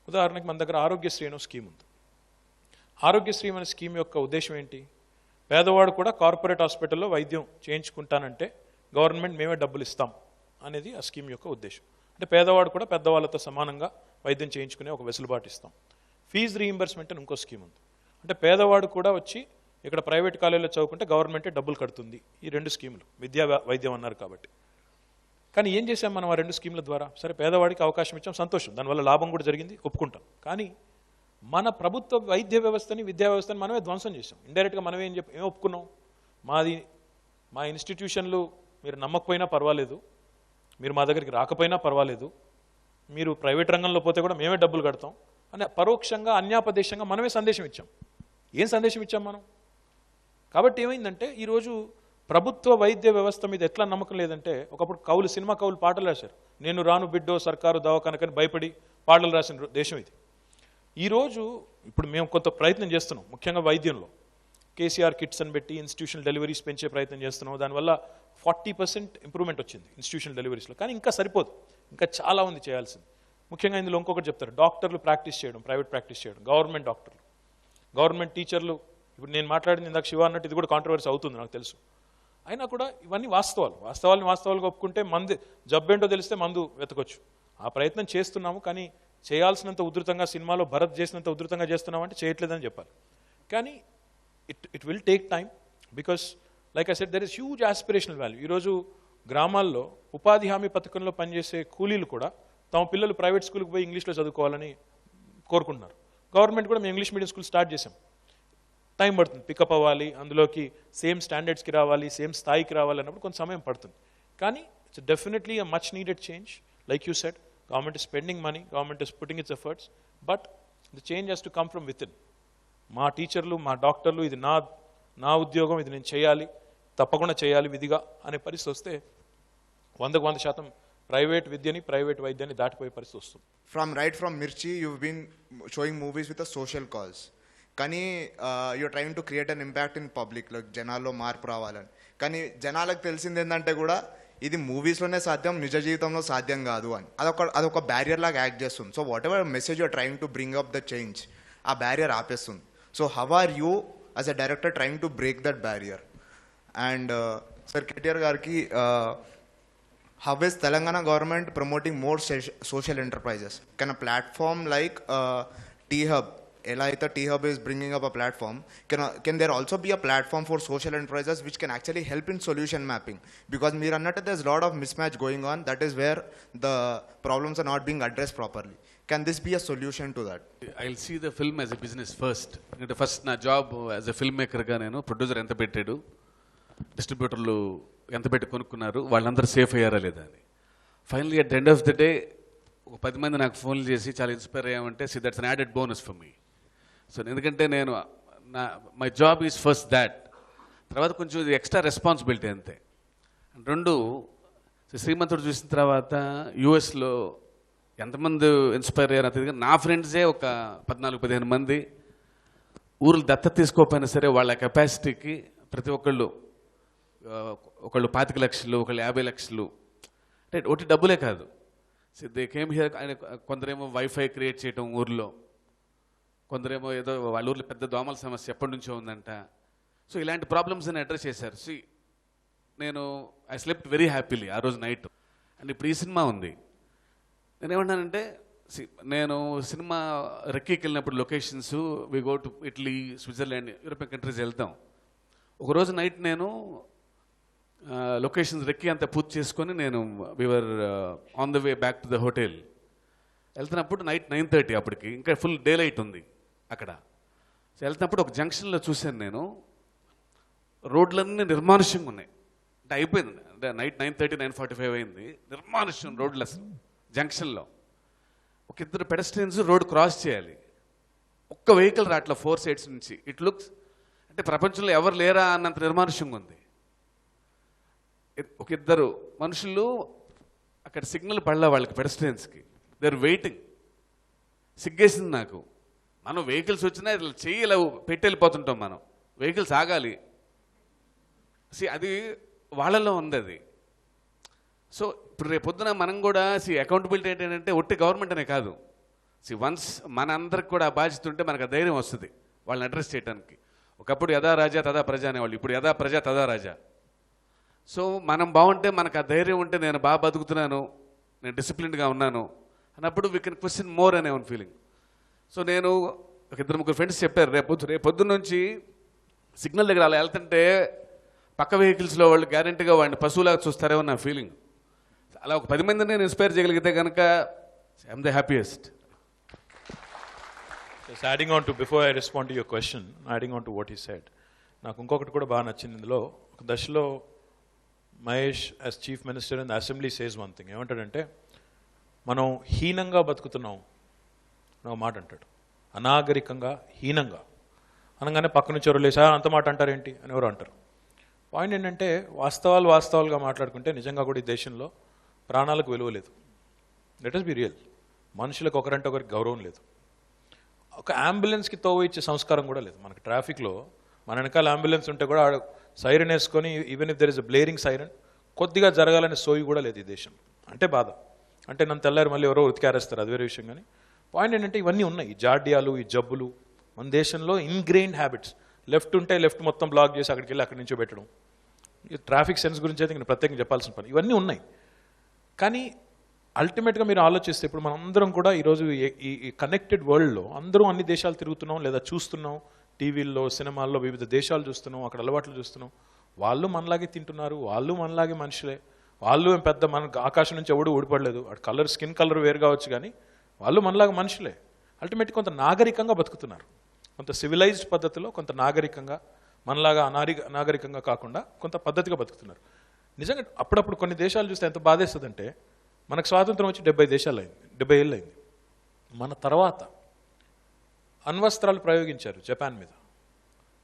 ఉదాహరణకి మన దగ్గర ఆరోగ్యశ్రీ అనే స్కీమ్ ఉంది. ఆరోగ్యశ్రీ అనే స్కీమ్ యొక్క ఉద్దేశం ఏంటి? పేదవాడు కూడా కార్పొరేట్ హాస్పిటల్లో వైద్యం చేయించుకుంటానంటే గవర్నమెంట్ మేమే డబ్బులు ఇస్తాం అనేది ఆ స్కీమ్ యొక్క ఉద్దేశం. అంటే పేదవాడు కూడా పెద్దవాళ్ళతో సమానంగా వైద్యం చేయించుకునే ఒక వెసులుబాటు ఇస్తాం. ఫీజు రీయింబర్స్మెంట్ అని ఇంకో స్కీమ్ ఉంది. అంటే పేదవాడు కూడా వచ్చి ఇక్కడ ప్రైవేట్ కాలేజీలో చదువుకుంటే గవర్నమెంటే డబ్బులు కడుతుంది. ఈ 2 స్కీములు విద్యా వైద్యం అన్నారు కాబట్టి. కానీ ఏం చేసాం మనం ఆ 2 స్కీముల ద్వారా? సరే, పేదవాడికి అవకాశం ఇచ్చాం, సంతోషం, దానివల్ల లాభం కూడా జరిగింది, ఒప్పుకుంటాం. కానీ మన ప్రభుత్వ వైద్య వ్యవస్థని, విద్యా వ్యవస్థని మనమే ధ్వంసం చేసాం. ఇండైరెక్ట్గా మనమే ఏం ఒప్పుకున్నాం? మా ఇన్స్టిట్యూషన్లు మీరు నమ్మకపోయినా పర్వాలేదు, మీరు మా దగ్గరికి రాకపోయినా పర్వాలేదు, మీరు ప్రైవేట్ రంగంలో పోతే కూడా మేమే డబ్బులు కడతాం, అని పరోక్షంగా అన్యాపదేశంగా మనమే సందేశం ఇచ్చాం. ఏం సందేశం ఇచ్చాం మనం? కాబట్టి ఏమైందంటే ఈరోజు ప్రభుత్వ వైద్య వ్యవస్థ మీద ఎట్లా నమ్మకం లేదంటే, ఒకప్పుడు సినిమా కవులు పాటలు రాశారు. నేను రాను బిడ్డో సర్కారు దవాఖానకని భయపడి పాటలు రాసిన దేశం ఇది. ఈరోజు ఇప్పుడు మేము కొంత ప్రయత్నం చేస్తున్నాం, ముఖ్యంగా వైద్యంలో కేసీఆర్ కిట్స్ అని పెట్టి ఇన్స్టిట్యూషనల్ డెలివరీస్ పెంచే ప్రయత్నం చేస్తున్నాం. దానివల్ల 40% ఇంప్రూవ్మెంట్ వచ్చింది ఇన్స్టిట్యూషనల్ డెలివరీస్లో. కానీ ఇంకా సరిపోదు, ఇంకా చాలా ఉంది చేయాల్సింది. ముఖ్యంగా ఇందులో ఇంకొకటి చెప్తారు, డాక్టర్లు ప్రాక్టీస్ చేయడం, ప్రైవేట్ ప్రాక్టీస్ చేయడం, గవర్నమెంట్ డాక్టర్లు, గవర్నమెంట్ టీచర్లు. ఇప్పుడు నేను మాట్లాడింది ఇందాక శివ అన్నట్టు ఇది కూడా కాంట్రవర్సీ అవుతుంది నాకు తెలుసు. అయినా కూడా ఇవన్నీ వాస్తవాలుగా ఒప్పుకుంటే జబ్బేంటో తెలిస్తే మందు వెతకొచ్చు. ఆ ప్రయత్నం చేస్తున్నాము, కానీ చేయాల్సినంత ఉధృతంగా సినిమాలో భరత్ చేసినంత ఉధృతంగా చేస్తున్నాం అంటే చేయట్లేదని చెప్పాలి. కానీ it will take time, because like I said there is huge aspirational value. ఈరోజు గ్రామాల్లో ఉపాధి హామీ పథకంలో పనిచేసే కూలీలు కూడా తమ పిల్లలు ప్రైవేట్ స్కూల్కి పోయి ఇంగ్లీష్లో చదువుకోవాలని కోరుకుంటున్నారు. గవర్నమెంట్ కూడా మేము ఇంగ్లీష్ మీడియం స్కూల్ స్టార్ట్ చేసాం. టైం పడుతుంది, పికప్ అవ్వాలి, అందులోకి సేమ్ స్టాండర్డ్స్కి రావాలి, సేమ్ స్థాయికి రావాలి అన్నప్పుడు కొంత సమయం పడుతుంది. కానీ it's definitely a much needed change. Like you said, government is spending money, government is putting it's efforts, but the change has to come from with in. మా టీచర్లు, మా డాక్టర్లు, ఇది నా ఉద్యోగం, ఇది నేను చేయాలి, తప్పకుండా చేయాలి విధిగా అనే పరిస్థితి వస్తే 100% ప్రైవేట్ విద్యని, ప్రైవేట్ వైద్యాన్ని దాటిపోయే పరిస్థితి వస్తుంది. From Mirchi, you've been showing movies with a social cause. కానీ you're trying to create an impact in public, like జనాల్లో మార్పు రావాలని. కానీ జనాలకు తెలిసింది ఏంటంటే కూడా ఇది మూవీస్లోనే సాధ్యం, నిజ జీవితంలో సాధ్యం కాదు అని. అదొక బ్యారియర్ లాగా యాక్ట్ చేస్తుంది. So whatever message you're trying to bring up the change, ఆ బ్యారియర్ ఆపేస్తుంది. So how are you as a director trying to break that barrier? And sir KTR గారికి, how is Telangana government promoting more social enterprises? Can a platform like T-Hub, Elaita T-Hub is bringing up a platform, can there also be a platform for social enterprises which can actually help in solution mapping? Because meer annattu there's a lot of mismatch going on, that is where the problems are not being addressed properly. Can this be a solution to that? I'll see the film as a business first. Because first na job as a filmmaker ga nenu producer enta pettadu, డిస్ట్రిబ్యూటర్లు ఎంత పెట్టి కొనుక్కున్నారు, వాళ్ళందరూ safe అయ్యారా లేదా అని. Finally at the end of the day ఒక 10 మంది నాకు ఫోన్లు చేసి చాలా ఇన్స్పైర్ అయ్యామంటే that's an added bonus for me. So ఎందుకంటే నేను my job is first that, తర్వాత కొంచెం ఇది ఎక్స్ట్రా రెస్పాన్సిబిలిటీ అంతే. రెండు, శ్రీమంతుడు చూసిన తర్వాత యూఎస్లో ఎంతమంది ఇన్స్పైర్ అయ్యారో తెలియదు, నా ఫ్రెండ్సే ఒక 14-15 మంది ఊర్లు దత్తత తీసుకోకపోయినా సరే వాళ్ళ కెపాసిటీకి ప్రతి ఒకళ్ళు 25 లక్షలు, ఒకళ్ళు 50 లక్షలు, అంటే ఒకటి డబ్బులే కాదు. So they came here. ఆయన కొందరేమో వైఫై క్రియేట్ చేయటం ఊర్లో, కొందరేమో ఏదో వాళ్ళ ఊర్లో పెద్ద దోమల సమస్య ఎప్పటి నుంచో ఉందంట. సో ఇలాంటి ప్రాబ్లమ్స్ అని అడ్రస్ చేశారు. సో నేను ఐ స్లెప్ట్ వెరీ హ్యాపీలీ ఆ రోజు నైట్. అండ్ ఇప్పుడు ఈ సినిమా ఉంది. నేనేమన్నానంటే, నేను సినిమా రెక్కీకి వెళ్ళినప్పుడు locations we go to Italy, Switzerland, European countries వెళ్తాం. ఒకరోజు నైట్ నేను లొకేషన్స్ రెక్కి అంతా పూర్తి చేసుకొని నేను we're on the way back to the hotel వెళ్తున్నప్పుడు నైట్ 9:30, అప్పటికి ఇంకా ఫుల్ డే లైట్ ఉంది అక్కడ. సో వెళ్తున్నప్పుడు ఒక జంక్షన్లో చూశాను నేను, రోడ్లన్నీ నిర్మానుష్యంగా ఉన్నాయి. అంటే అయిపోయింది, అంటే నైట్ 9:30, 9:45 అయింది, నిర్మానుష్యం రోడ్లు అసలు. జంక్షన్లో ఒక ఇద్దరు పెడస్ట్రియన్స్ రోడ్ క్రాస్ చేయాలి, ఒక్క వెహికల్ రాట్లా 4 sides నుంచి. ఇట్ లుక్స్ అంటే ప్రపంచంలో ఎవరు లేరా అన్నంత నిర్మానుష్యంగా ఉంది. ఒక ఇద్దరు మనుషులు అక్కడ సిగ్నల్ పడలే వాళ్ళకి, పెడస్ట్రియన్స్కి, దే ఆర్ వెయిటింగ్. సిగ్గేసింది నాకు. మనం వెహికల్స్ వచ్చినా చెయ్యి ఇలా పెట్టి వెళ్ళిపోతుంటాం, మనం వెహికల్స్ ఆగాలి. అది వాళ్ళలో ఉంది అది. సో ఇప్పుడు రేపొద్దున మనం కూడా అకౌంటబిలిటీ ఏంటంటే ఒట్టి గవర్నమెంట్ అనే కాదు. వన్స్ మన అందరికి కూడా ఆ బాధ్యత ఉంటే మనకు ఆ ధైర్యం వస్తుంది వాళ్ళని అడ్రస్ చేయడానికి. ఒకప్పుడు యథా రాజా తదా ప్రజా అనేవాళ్ళు, ఇప్పుడు యథా ప్రజా తదా రాజా. సో మనం బాగుంటే, మనకు ఆ ధైర్యం ఉంటే, నేను బాగా బతుకుతున్నాను, నేను డిసిప్లిన్డ్గా ఉన్నాను అన్నప్పుడు వీ కెన్ క్వశ్చన్ మోర్ అనే వన్ ఫీలింగ్. సో నేను ఒక 2-3 ఫ్రెండ్స్ చెప్పారు, రేపొద్దున్న నుంచి సిగ్నల్ దగ్గర అలా వెళ్తుంటే పక్క వెహికల్స్లో వాళ్ళు గ్యారెంటీగా వాడిని పశువులాగా చూస్తారేమో నా ఫీలింగ్. అలా ఒక 10 మందిని నేను ఇన్స్పైర్ చేయగలిగితే కనుక I'm the happiest. Just adding on to, before I respond to your question, adding on to what he said, నాకు ఇంకొకటి కూడా బాగా నచ్చింది ఇందులో. ఒక దశలో Mahesh as chief minister in the assembly says one thing. ఏమంటాడంటే, మనం హీనంగా బతుకుతున్నాం, అని ఒక మాట అంటాడు. అనాగరికంగా, హీనంగా అనగానే పక్క నుంచి ఎవరు లేసా అంత మాట అంటారేంటి అని ఎవరు అంటారు. పాయింట్ ఏంటంటే వాస్తవాలుగా మాట్లాడుకుంటే నిజంగా కూడా ఈ దేశంలో ప్రాణాలకు విలువ లేదు. Let us be real. మనుషులకు ఒకరంటే ఒకరికి గౌరవం లేదు. ఒక అంబులెన్స్కి తోవ ఇచ్చే సంస్కారం కూడా లేదు. మనకి ట్రాఫిక్లో మన వెనకాల అంబులెన్స్ ఉంటే కూడా సైరన్ వేసుకొని even if there is a blaring siren కొద్దిగా జరగాలనే సోయి కూడా లేదు ఈ దేశం. అంటే బాధ. అంటే నన్ను తెల్లారి మళ్ళీ ఎవరో ఉతికారేస్తారు, అది వేరే విషయం. కానీ పాయింట్ ఏంటంటే ఇవన్నీ ఉన్నాయి. ఈ జాడ్యాలు, ఈ జబ్బులు మన దేశంలో ఇన్గ్రెయిన్డ్ హ్యాబిట్స్. లెఫ్ట్ ఉంటే లెఫ్ట్ మొత్తం బ్లాక్ చేసి అక్కడికి వెళ్ళి అక్కడి నుంచో పెట్టడం. ఈ ట్రాఫిక్ సెన్స్ గురించి అయితే నేను ప్రత్యేకంగా చెప్పాల్సిన పని. ఇవన్నీ ఉన్నాయి. కానీ అల్టిమేట్గా మీరు ఆలోచిస్తే ఇప్పుడు మనం అందరం కూడా ఈరోజు ఈ కనెక్టెడ్ వరల్డ్లో అందరూ అన్ని దేశాలు తిరుగుతున్నాం లేదా చూస్తున్నాం, టీవీల్లో, సినిమాల్లో వివిధ దేశాలు చూస్తున్నాం, అక్కడ అలవాట్లు చూస్తున్నాం. వాళ్ళు మనలాగే తింటున్నారు, వాళ్ళు మనలాగే మనుషులే. వాళ్ళు ఏం పెద్ద మనకు ఆకాశం నుంచి ఎవడు ఊడిపడలేదు. అటు కలర్, స్కిన్ కలర్ వేరు కావచ్చు, కానీ వాళ్ళు మనలాగా మనుషులే. అల్టిమేట్గా కొంత నాగరికంగా బతుకుతున్నారు. కొంత సివిలైజ్డ్ పద్ధతిలో, కొంత నాగరికంగా, మనలాగా అనాగరికంగా కాకుండా కొంత పద్ధతిగా బతుకుతున్నారు. నిజంగా అప్పుడప్పుడు కొన్ని దేశాలు చూస్తే ఎంత బాధేస్తుందంటే, మనకు స్వాతంత్రం వచ్చి 70 ఏళ్ళు అయింది. మన తర్వాత అణ్వస్త్రాలు ప్రయోగించారు జపాన్ మీద.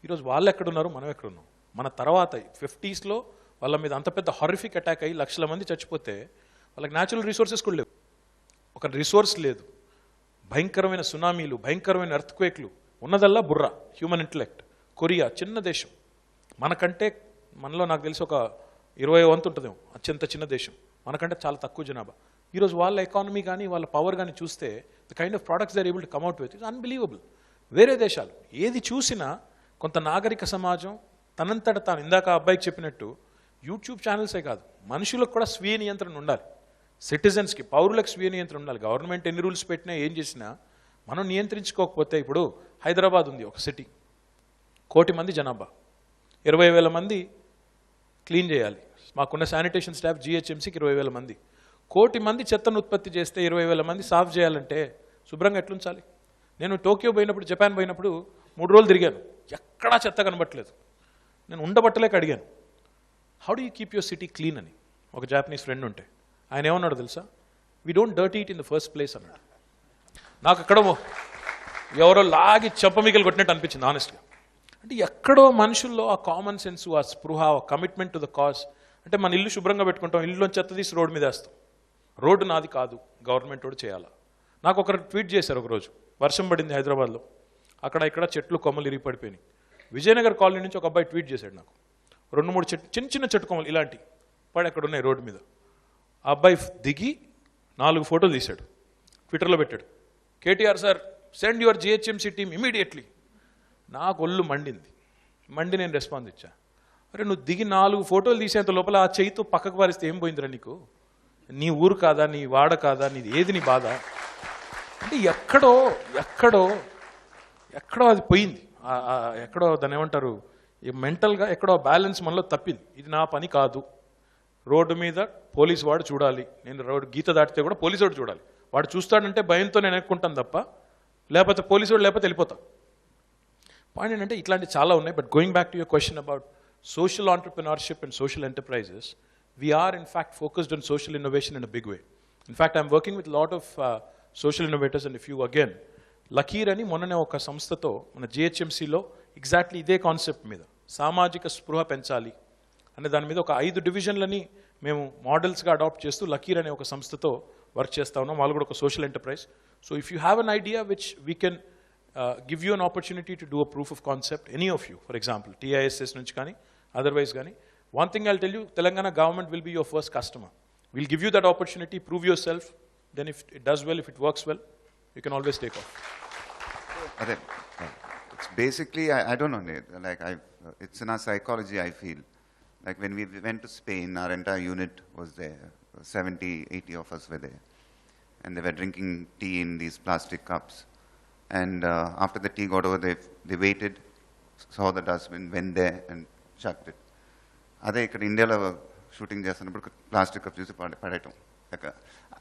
ఈరోజు వాళ్ళు ఎక్కడున్నారు, మనం ఎక్కడున్నాం? మన తర్వాత 50s వాళ్ళ మీద అంత పెద్ద హారిఫిక్ అటాక్ అయ్యి లక్షల మంది చచ్చిపోతే వాళ్ళకి న్యాచురల్ రిసోర్సెస్ కూడా లేవు. ఒక రిసోర్స్ లేదు. భయంకరమైన సునామీలు, భయంకరమైన ఎర్త్క్వేక్లు. ఉన్నదల్లా బుర్ర, హ్యూమన్ ఇంటలెక్ట్. కొరియా చిన్న దేశం, మనలో నాకు తెలిసి ఒక 20 వంతు ఉంటుందేమో, అత్యంత చిన్న దేశం. మనకంటే చాలా తక్కువ జనాభా. ఈరోజు వాళ్ళ ఎకానమీ కానీ వాళ్ళ పవర్ కానీ చూస్తే the kind of products they are able to come up with it's unbelievable. వేరే దేశాలు ఏది చూసినా కొంత నాగరిక సమాజం తనంతట తాను, ఇందాక అబ్బాయికి చెప్పినట్టు యూట్యూబ్ ఛానల్సే కాదు, మనుషులకు కూడా స్వీయ నియంత్రణ ఉండాలి. సిటిజన్స్కి, పౌరులకు స్వీయ నియంత్రణ ఉండాలి. గవర్నమెంట్ ఎన్ని రూల్స్ పెట్టినా ఏం చేసినా మనం నియంత్రించుకోకపోతే, ఇప్పుడు హైదరాబాద్ ఉంది ఒక సిటీ, 1 కోటి మంది జనాభా, 20,000 మంది క్లీన్ చేయాలి. మాకున్న శానిటేషన్ స్టాఫ్ GHMCకి 20,000 మంది. 1 కోటి మంది చెత్తను ఉత్పత్తి చేస్తే 20,000 మంది సాఫ్ చేయాలంటే శుభ్రంగా ఎట్లుంచాలి? నేను టోక్యో పోయినప్పుడు, జపాన్ పోయినప్పుడు 3 రోజులు తిరిగాను, ఎక్కడా చెత్త కనబట్టలేదు. నేను ఉండబట్టలేక అడిగాను, how do you keep your city clean అని. ఒక జాపనీస్ ఫ్రెండ్ ఉంటే ఆయన ఏమన్నాడు తెలుసా? We don't dirty it in the first place అన్నాడు. నాకు అక్కడ ఎవరో లాగి చెంపమిగలు కొట్టినట్టు అనిపించింది ఆనెస్ట్గా. అంటే ఎక్కడో మనుషుల్లో ఆ కామన్ సెన్స్, ఆ స్పృహ, ఆ కమిట్మెంట్ టు ద కాజ్. అంటే మన ఇల్లు శుభ్రంగా పెట్టుకుంటాం, ఇల్లులో చెత్త తీసి రోడ్డు మీద వేస్తాం. రోడ్డు నాది కాదు, గవర్నమెంట్ వాడు చేయాలా. నాకు ఒకరు ట్వీట్ చేశారు ఒకరోజు, వర్షం పడింది హైదరాబాద్లో, అక్కడ ఇక్కడ చెట్లు కొమ్మలు ఇరిగి పడిపోయినాయి. విజయనగర్ కాలనీ నుంచి ఒక అబ్బాయి ట్వీట్ చేశాడు నాకు, 2-3 చిన్న చిన్న చెట్టు కొమ్మలు ఇలాంటి పడి అక్కడ ఉన్నాయి రోడ్డు మీద. ఆ అబ్బాయి దిగి 4 ఫోటోలు తీశాడు, ట్విట్టర్లో పెట్టాడు. KTR sir, send your GHMC team immediately. నాకు ఒళ్ళు మండి నేను రెస్పాన్స్ ఇచ్చా. అరే నువ్వు దిగి 4 ఫోటోలు తీసేంత లోపల ఆ చేయితో పక్కకు పారిస్తే ఏం పోయిందిరా నీకు? నీ ఊరు కాదా, నీ వాడ కాదా, నీది ఏది నీ బాధ? అంటే ఎక్కడో అది పోయింది. ఎక్కడో దాన్ని ఏమంటారు, మెంటల్గా ఎక్కడో బ్యాలెన్స్ మనలో తప్పింది. ఇది నా పని కాదు. రోడ్డు మీద పోలీసు వాడు చూడాలి, నేను రోడ్డు గీత దాటితే కూడా పోలీసు వాడు చూడాలి. వాడు చూస్తాడంటే భయంతో నేను ఎక్కుంటాను తప్ప, లేకపోతే పోలీసు వాడు లేకపోతే వెళ్ళిపోతా. పాయింట్ ఏంటంటే ఇట్లాంటి చాలా ఉన్నాయి. But going back to your question about social entrepreneurship and social enterprises, we are in fact focused on social innovation in a big way. In fact, I'm working with a lot of social innovators, and if you again, Lakeer ani monane oka samsthato mana GHMC lo exactly ide concept meeda samajika spruha penchali ane dani meeda oka 5 divisionlani memu models ga adopt chestu Lakeer ane oka samsthato work chesta unnam. Vallu kuda oka social enterprise. So if you have an idea which we can give you an opportunity to do a proof of concept, any of you, for example TISS nunchi kani otherwise gani, one thing I'll tell you, Telangana government will be your first customer. We'll give you that opportunity, prove yourself, then if it does well, if it works well, you can always take off. It's basically, I don't know, like it's in our psychology, I feel. Like when we went to Spain, our entire unit was there, 70, 80 of us were there. And they were drinking tea in these plastic cups. And after the tea got over, they waited, saw the dustbin, went there and chucked it. అదే ఇక్కడ ఇండియాలో shooting చేస్తున్నప్పుడు plastic cup చూసి పడేయటం,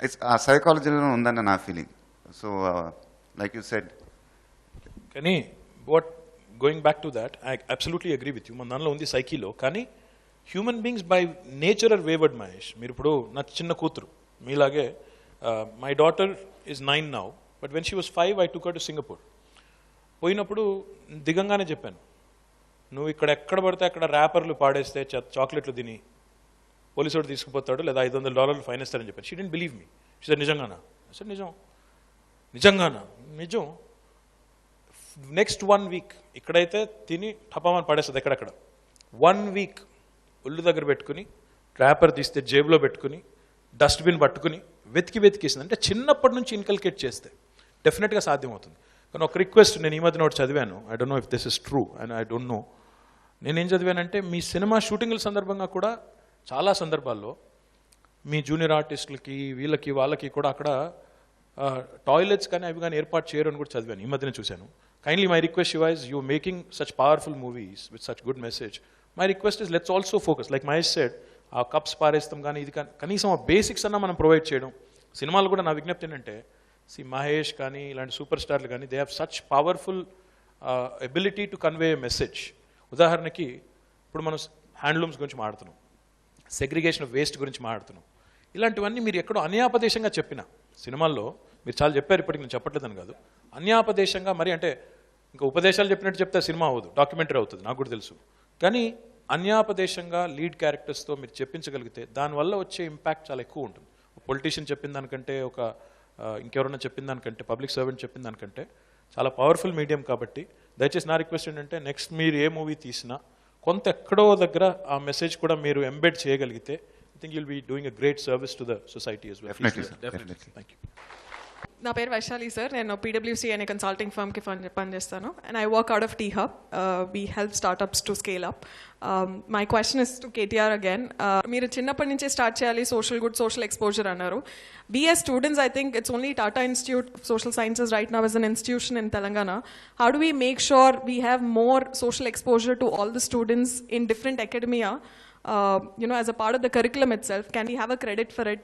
it's ఆ సైకాలజీలో ఉందన్న నా feeling. So like you said. కానీ what going back to that, I absolutely agree with you. మన దానిలో ఉంది సైకీలో. కానీ human beings by nature are wayward Mahesh. మీరు ఇప్పుడు నా చిన్న కూతురు మీలాగే, my daughter is 9 now, but when she was 5 I took her to Singapore. పోయినప్పుడు దిగంగానే చెప్పాను, నువ్వు ఇక్కడ ఎక్కడ పడితే అక్కడ ర్యాపర్లు పాడేస్తే చాక్లెట్లు తిని పోలీసుడు తీసుకుపోతాడు లేదా $500 ఫైన్ ఇస్తారని చెప్పాను. She didn't believe me. She said నిజంగానా? సార్ నిజంగానా? నిజం. నెక్స్ట్ 1 వీక్ ఇక్కడైతే తిని టపామని పడేస్తుంది ఎక్కడక్కడ. 1 వీక్ ఒళ్ళు దగ్గర పెట్టుకుని ర్యాపర్ తీస్తే జేబులో పెట్టుకుని డస్ట్బిన్ పట్టుకుని వెతికిస్తుంది. అంటే చిన్నప్పటి నుంచి ఇన్కల్కేట్ చేస్తే డెఫినెట్గా సాధ్యమవుతుంది. కానీ ఒక రిక్వెస్ట్, నేను ఈ మధ్య నోటి చదివాను, I don't know if this is true and I don't know. నేనేం చదివానంటే మీ సినిమా షూటింగ్ల సందర్భంగా కూడా చాలా సందర్భాల్లో మీ జూనియర్ ఆర్టిస్టులకి వీళ్ళకి వాళ్ళకి కూడా అక్కడ టాయిలెట్స్ కానీ అవి కానీ ఏర్పాటు చేయరు అని కూడా చదివాను, ఈ మధ్యనే చూశాను. Kindly my request Shiva's, you making such powerful movies with such good message. My request is let's also focus like Mahesh said, ఆ కప్స్ పారేస్తాం కానీ ఇది కానీ కనీసం ఆ బేసిక్స్ అన్నా మనం ప్రొవైడ్ చేయడం. సినిమాలు కూడా నా విజ్ఞప్తి ఏంటంటే, మహేష్ కానీ ఇలాంటి సూపర్ స్టార్లు కానీ they have such powerful ability to convey a message. ఉదాహరణకి ఇప్పుడు మనం హ్యాండ్లూమ్స్ గురించి మాట్లాడుతున్నాం, సెగ్రిగేషన్ ఆఫ్ వేస్ట్ గురించి మాట్లాడుతున్నాం. ఇలాంటివన్నీ మీరు ఎక్కడో అన్యాపదేశంగా చెప్పిన సినిమాల్లో మీరు చాలా చెప్పారు, ఇప్పటికి నేను చెప్పట్లేదని కాదు, అన్యాపదేశంగా మరి అంటే ఇంకా ఉపదేశాలు చెప్పినట్టు చెప్తే సినిమా అవ్వదు, డాక్యుమెంటరీ అవుతుంది, నాకు కూడా తెలుసు. కానీ అన్యాపదేశంగా లీడ్ క్యారెక్టర్స్తో మీరు చెప్పించగలిగితే దానివల్ల వచ్చే ఇంపాక్ట్ చాలా ఎక్కువ ఉంటుంది. పొలిటీషియన్ చెప్పిన దానికంటే ఇంకెవరన్నా చెప్పిన దానికంటే పబ్లిక్ సర్వెంట్ చెప్పిన దానికంటే చాలా పవర్ఫుల్ మీడియం. కాబట్టి దయచేసి నా రిక్వెస్ట్ ఏంటంటే నెక్స్ట్ మీరు ఏ మూవీ తీసినా కొంత ఎక్కడో దగ్గర ఆ మెసేజ్ కూడా మీరు ఎంబెడ్ చేయగలిగితే I think you'll be doing a great service to the society as well. Definitely. Thank you. నా పేరు వైశాలి సార్, నేను PwC అనే కన్సల్టింగ్ ఫర్మ్కి పనిచేస్తాను and I work out of T-Hub. We help startups to scale up. My question is to KTR again. మీరు చిన్నప్పటి నుంచే start చేయాలి సోషల్ గుడ్, సోషల్ ఎక్స్పోజర్ అన్నారు. We as students, I think it's only Tata Institute of Social Sciences right now as an institution in Telangana. How do we make sure we have more social exposure to all the students in different academia? As a part of the curriculum itself, can we have a credit for it?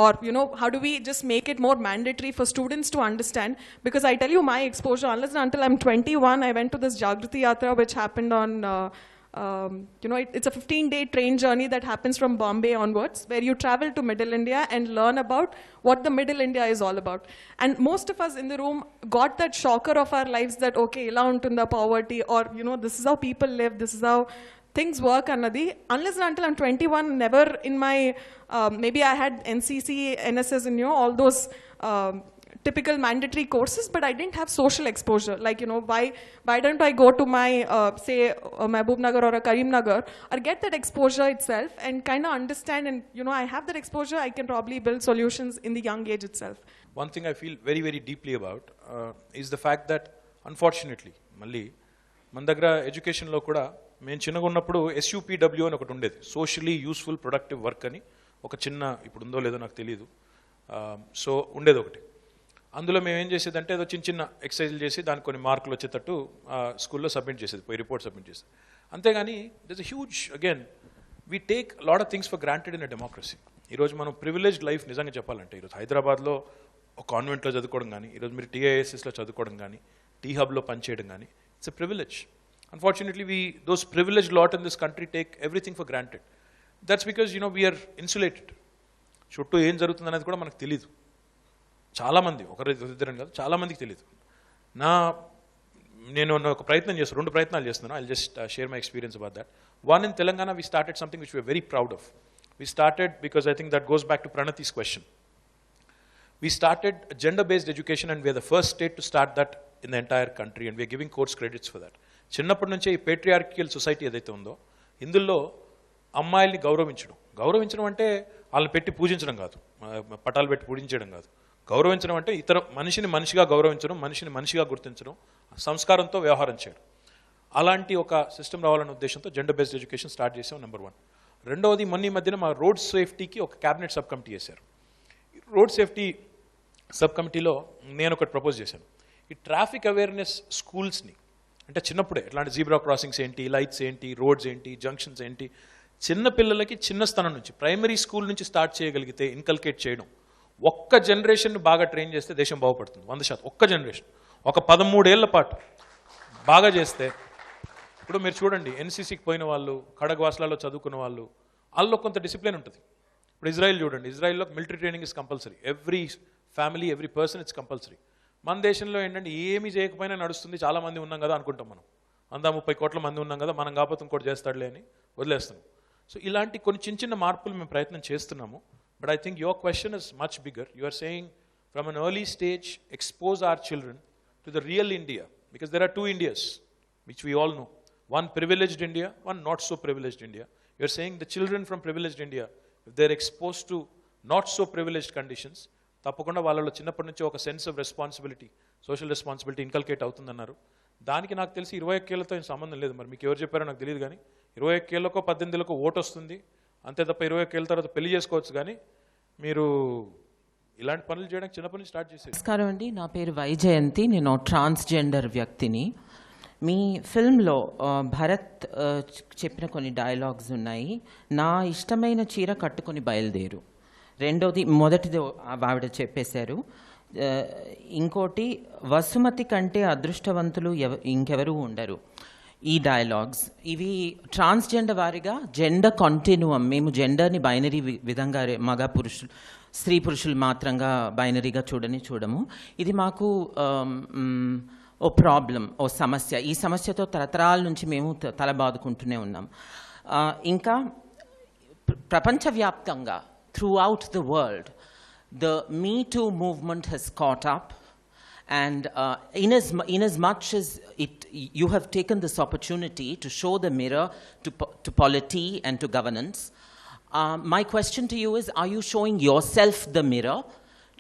Or, how do we just make it more mandatory for students to understand? Because I tell you my exposure, unless and until I'm 21, I went to this Jagriti Yatra which happened on, it's a 15-day train journey that happens from Bombay onwards, where you travel to Middle India and learn about what the Middle India is all about. And most of us in the room got that shocker of our lives that, okay, ila untunda poverty, or, this is how people live, this is how things work annadi. Unless and until I'm 21, never in my, maybe I had NCC, NSS, and all those typical mandatory courses, but I didn't have social exposure. Like, why don't I go to my, say, Mehboob Nagar or a Karim Nagar, or get that exposure itself and kind of understand, and, I have that exposure, I can probably build solutions in the young age itself. One thing I feel very, very deeply about is the fact that, unfortunately, మళ్ళీ మన దగ్గర ఎడ్యుకేషన్లో కూడా మేము చిన్నగా ఉన్నప్పుడు SUPW అని ఒకటి ఉండేది, సోషలీ యూస్ఫుల్ ప్రొడక్టివ్ వర్క్ అని. ఒక చిన్న, ఇప్పుడు ఉందో లేదో నాకు తెలియదు, సో ఉండేది ఒకటి. అందులో మేము ఏం చేసేదంటే ఏదో చిన్న ఎక్సర్సైజ్లు చేసి దానికి కొన్ని మార్కులు వచ్చేటట్టు స్కూల్లో సబ్మిట్ చేసేది, పోయి రిపోర్ట్ సబ్మిట్ చేసేది. అంతేగాని this a huge, again we take lot of things for granted in a democracy. ఈరోజు మనం ప్రివిలేజ్డ్ లైఫ్ నిజంగా చెప్పాలంటే, ఈరోజు హైదరాబాద్లో ఒక కాన్వెంట్లో చదువుకోవడం కానీ, ఈరోజు మీరు TISSలో చదువుకోవడం కానీ, T-Hubలో పనిచేయడం కానీ, it's a privilege. Unfortunately, those privileged lot in this country take everything for granted. That's because, we are insulated. చుట్టూ ఏం జరుగుతుంది అనేది కూడా మనకు తెలియదు. చాలామంది, ఒకరిద్దరని కాదు, చాలామందికి తెలియదు. నేను ఒక ప్రయత్నం చేస్తాను, 2 ప్రయత్నాలు చేస్తున్నాను. I'll just share my experience about that. One, in Telangana, we started something which we are very proud of. We started, because I think that goes back to Pranati's question. We started gender-based education, and we are the first state to start that in the entire country, and we are giving course credits for that. చిన్నప్పటి నుంచే ఈ పేట్రియార్కియల్ society ఏదైతే ఉందో, ఇందులో అమ్మాయిల్ని గౌరవించడం అంటే వాళ్ళని పెట్టి పూజించడం కాదు, పటాలు పెట్టి పూజించడం కాదు. గౌరవించడం అంటే ఇతర మనిషిని మనిషిగా గౌరవించడం, మనిషిని మనిషిగా గుర్తించడం, సంస్కారంతో వ్యవహారం చేయడం. అలాంటి ఒక సిస్టమ్ రావాలనే ఉద్దేశంతో జెండర్ బేస్డ్ ఎడ్యుకేషన్ స్టార్ట్ చేసాం, నెంబర్ 1. రెండవది, మొన్న మధ్యన మా రోడ్ సేఫ్టీకి ఒక క్యాబినెట్ సబ్ కమిటీ చేశారు. రోడ్ సేఫ్టీ సబ్ కమిటీలో నేను ఒకటి ప్రపోజ్ చేశాను. ఈ ట్రాఫిక్ అవేర్నెస్ స్కూల్స్ని, అంటే చిన్నప్పుడే ఇట్లాంటి జీబ్రా క్రాసింగ్స్ ఏంటి, లైట్స్ ఏంటి, రోడ్స్ ఏంటి, జంక్షన్స్ ఏంటి, చిన్న పిల్లలకి చిన్న స్థానం నుంచి, ప్రైమరీ స్కూల్ నుంచి స్టార్ట్ చేయగలిగితే, ఇన్కల్కేట్ చేయడం, ఒక్క జనరేషన్ బాగా ట్రైన్ చేస్తే దేశం బాగుపడుతుంది 100%. ఒక్క జనరేషన్, ఒక 13 ఏళ్ల పాటు బాగా చేస్తే, ఇప్పుడు మీరు చూడండి, NCCకి పోయిన వాళ్ళు, ఖడగ్వాస్లాలో చదువుకున్న వాళ్ళు, వాళ్ళలో కొంత డిసిప్లిన్ ఉంటుంది. ఇప్పుడు ఇజ్రాయిల్ చూడండి, ఇజ్రాయిల్లో military training is compulsory. Every family, every person it's compulsory. మన దేశంలో ఏంటంటే ఏమీ చేయకపోయినా నడుస్తుంది, చాలామంది ఉన్నాం కదా అనుకుంటాం మనం. 130 కోట్ల మంది ఉన్నాం కదా, మనం కాకపోతే ఇంకోటి చేస్తాడులే అని వదిలేస్తున్నాం. సో ఇలాంటి కొన్ని చిన్న చిన్న మార్పులు మేము ప్రయత్నం చేస్తున్నాము. But I think your question is much bigger. You are saying from an early stage expose our children to the real India, because there are two Indias, which we all know. One privileged India, one not so privileged India. You are saying the children from privileged India, if they are exposed to not so privileged conditions, తప్పకుండా వాళ్ళలో చిన్నప్పటి నుంచి ఒక sense of responsibility, social responsibility inculcate అవుతుందన్నారు. దానికి నాకు తెలిసి 21 ఏళ్లతో ఏం సంబంధం లేదు. మరి మీకు ఎవరు చెప్పారో నాకు తెలియదు, కానీ 21 ఏళ్ళకో 18 ఏళ్ళకో ఓటు వస్తుంది అంతే తప్ప 21 ఏళ్ళ తర్వాత పెళ్లి చేసుకోవచ్చు. కానీ మీరు ఇలాంటి పనులు చేయడానికి చిన్నప్పటి నుంచి స్టార్ట్ చేసేది. నమస్కారం అండి, నా పేరు వైజయంతి, నేను ట్రాన్స్జెండర్ వ్యక్తిని. మీ ఫిల్మ్లో భరత్ చెప్పిన కొన్ని డైలాగ్స్ ఉన్నాయి. నా ఇష్టమైన చీర కట్టుకొని బయలుదేరు. రెండోది, మొదటిది ఆవిడ చెప్పేశారు. ఇంకోటి, వసుమతి కంటే అదృష్టవంతులు ఇంకెవరూ ఉండరు. ఈ డైలాగ్స్ ఇవి ట్రాన్స్జెండర్ వారిగా జెండర్ కంటిన్యూమ్, మేము జెండర్ని బైనరీ విధంగా మగ పురుషులు స్త్రీ పురుషులు మాత్రంగా బైనరీగా చూడము. ఇది మాకు ఓ ప్రాబ్లం, ఓ సమస్య. ఈ సమస్యతో తరతరాల నుంచి మేము తలబాదుకుంటూనే ఉన్నాం. ఇంకా ప్రపంచవ్యాప్తంగా throughout the world, the Me Too movement has caught up, and in as much as you have taken this opportunity to show the mirror to polity and to governance, my question to you is, are you showing yourself the mirror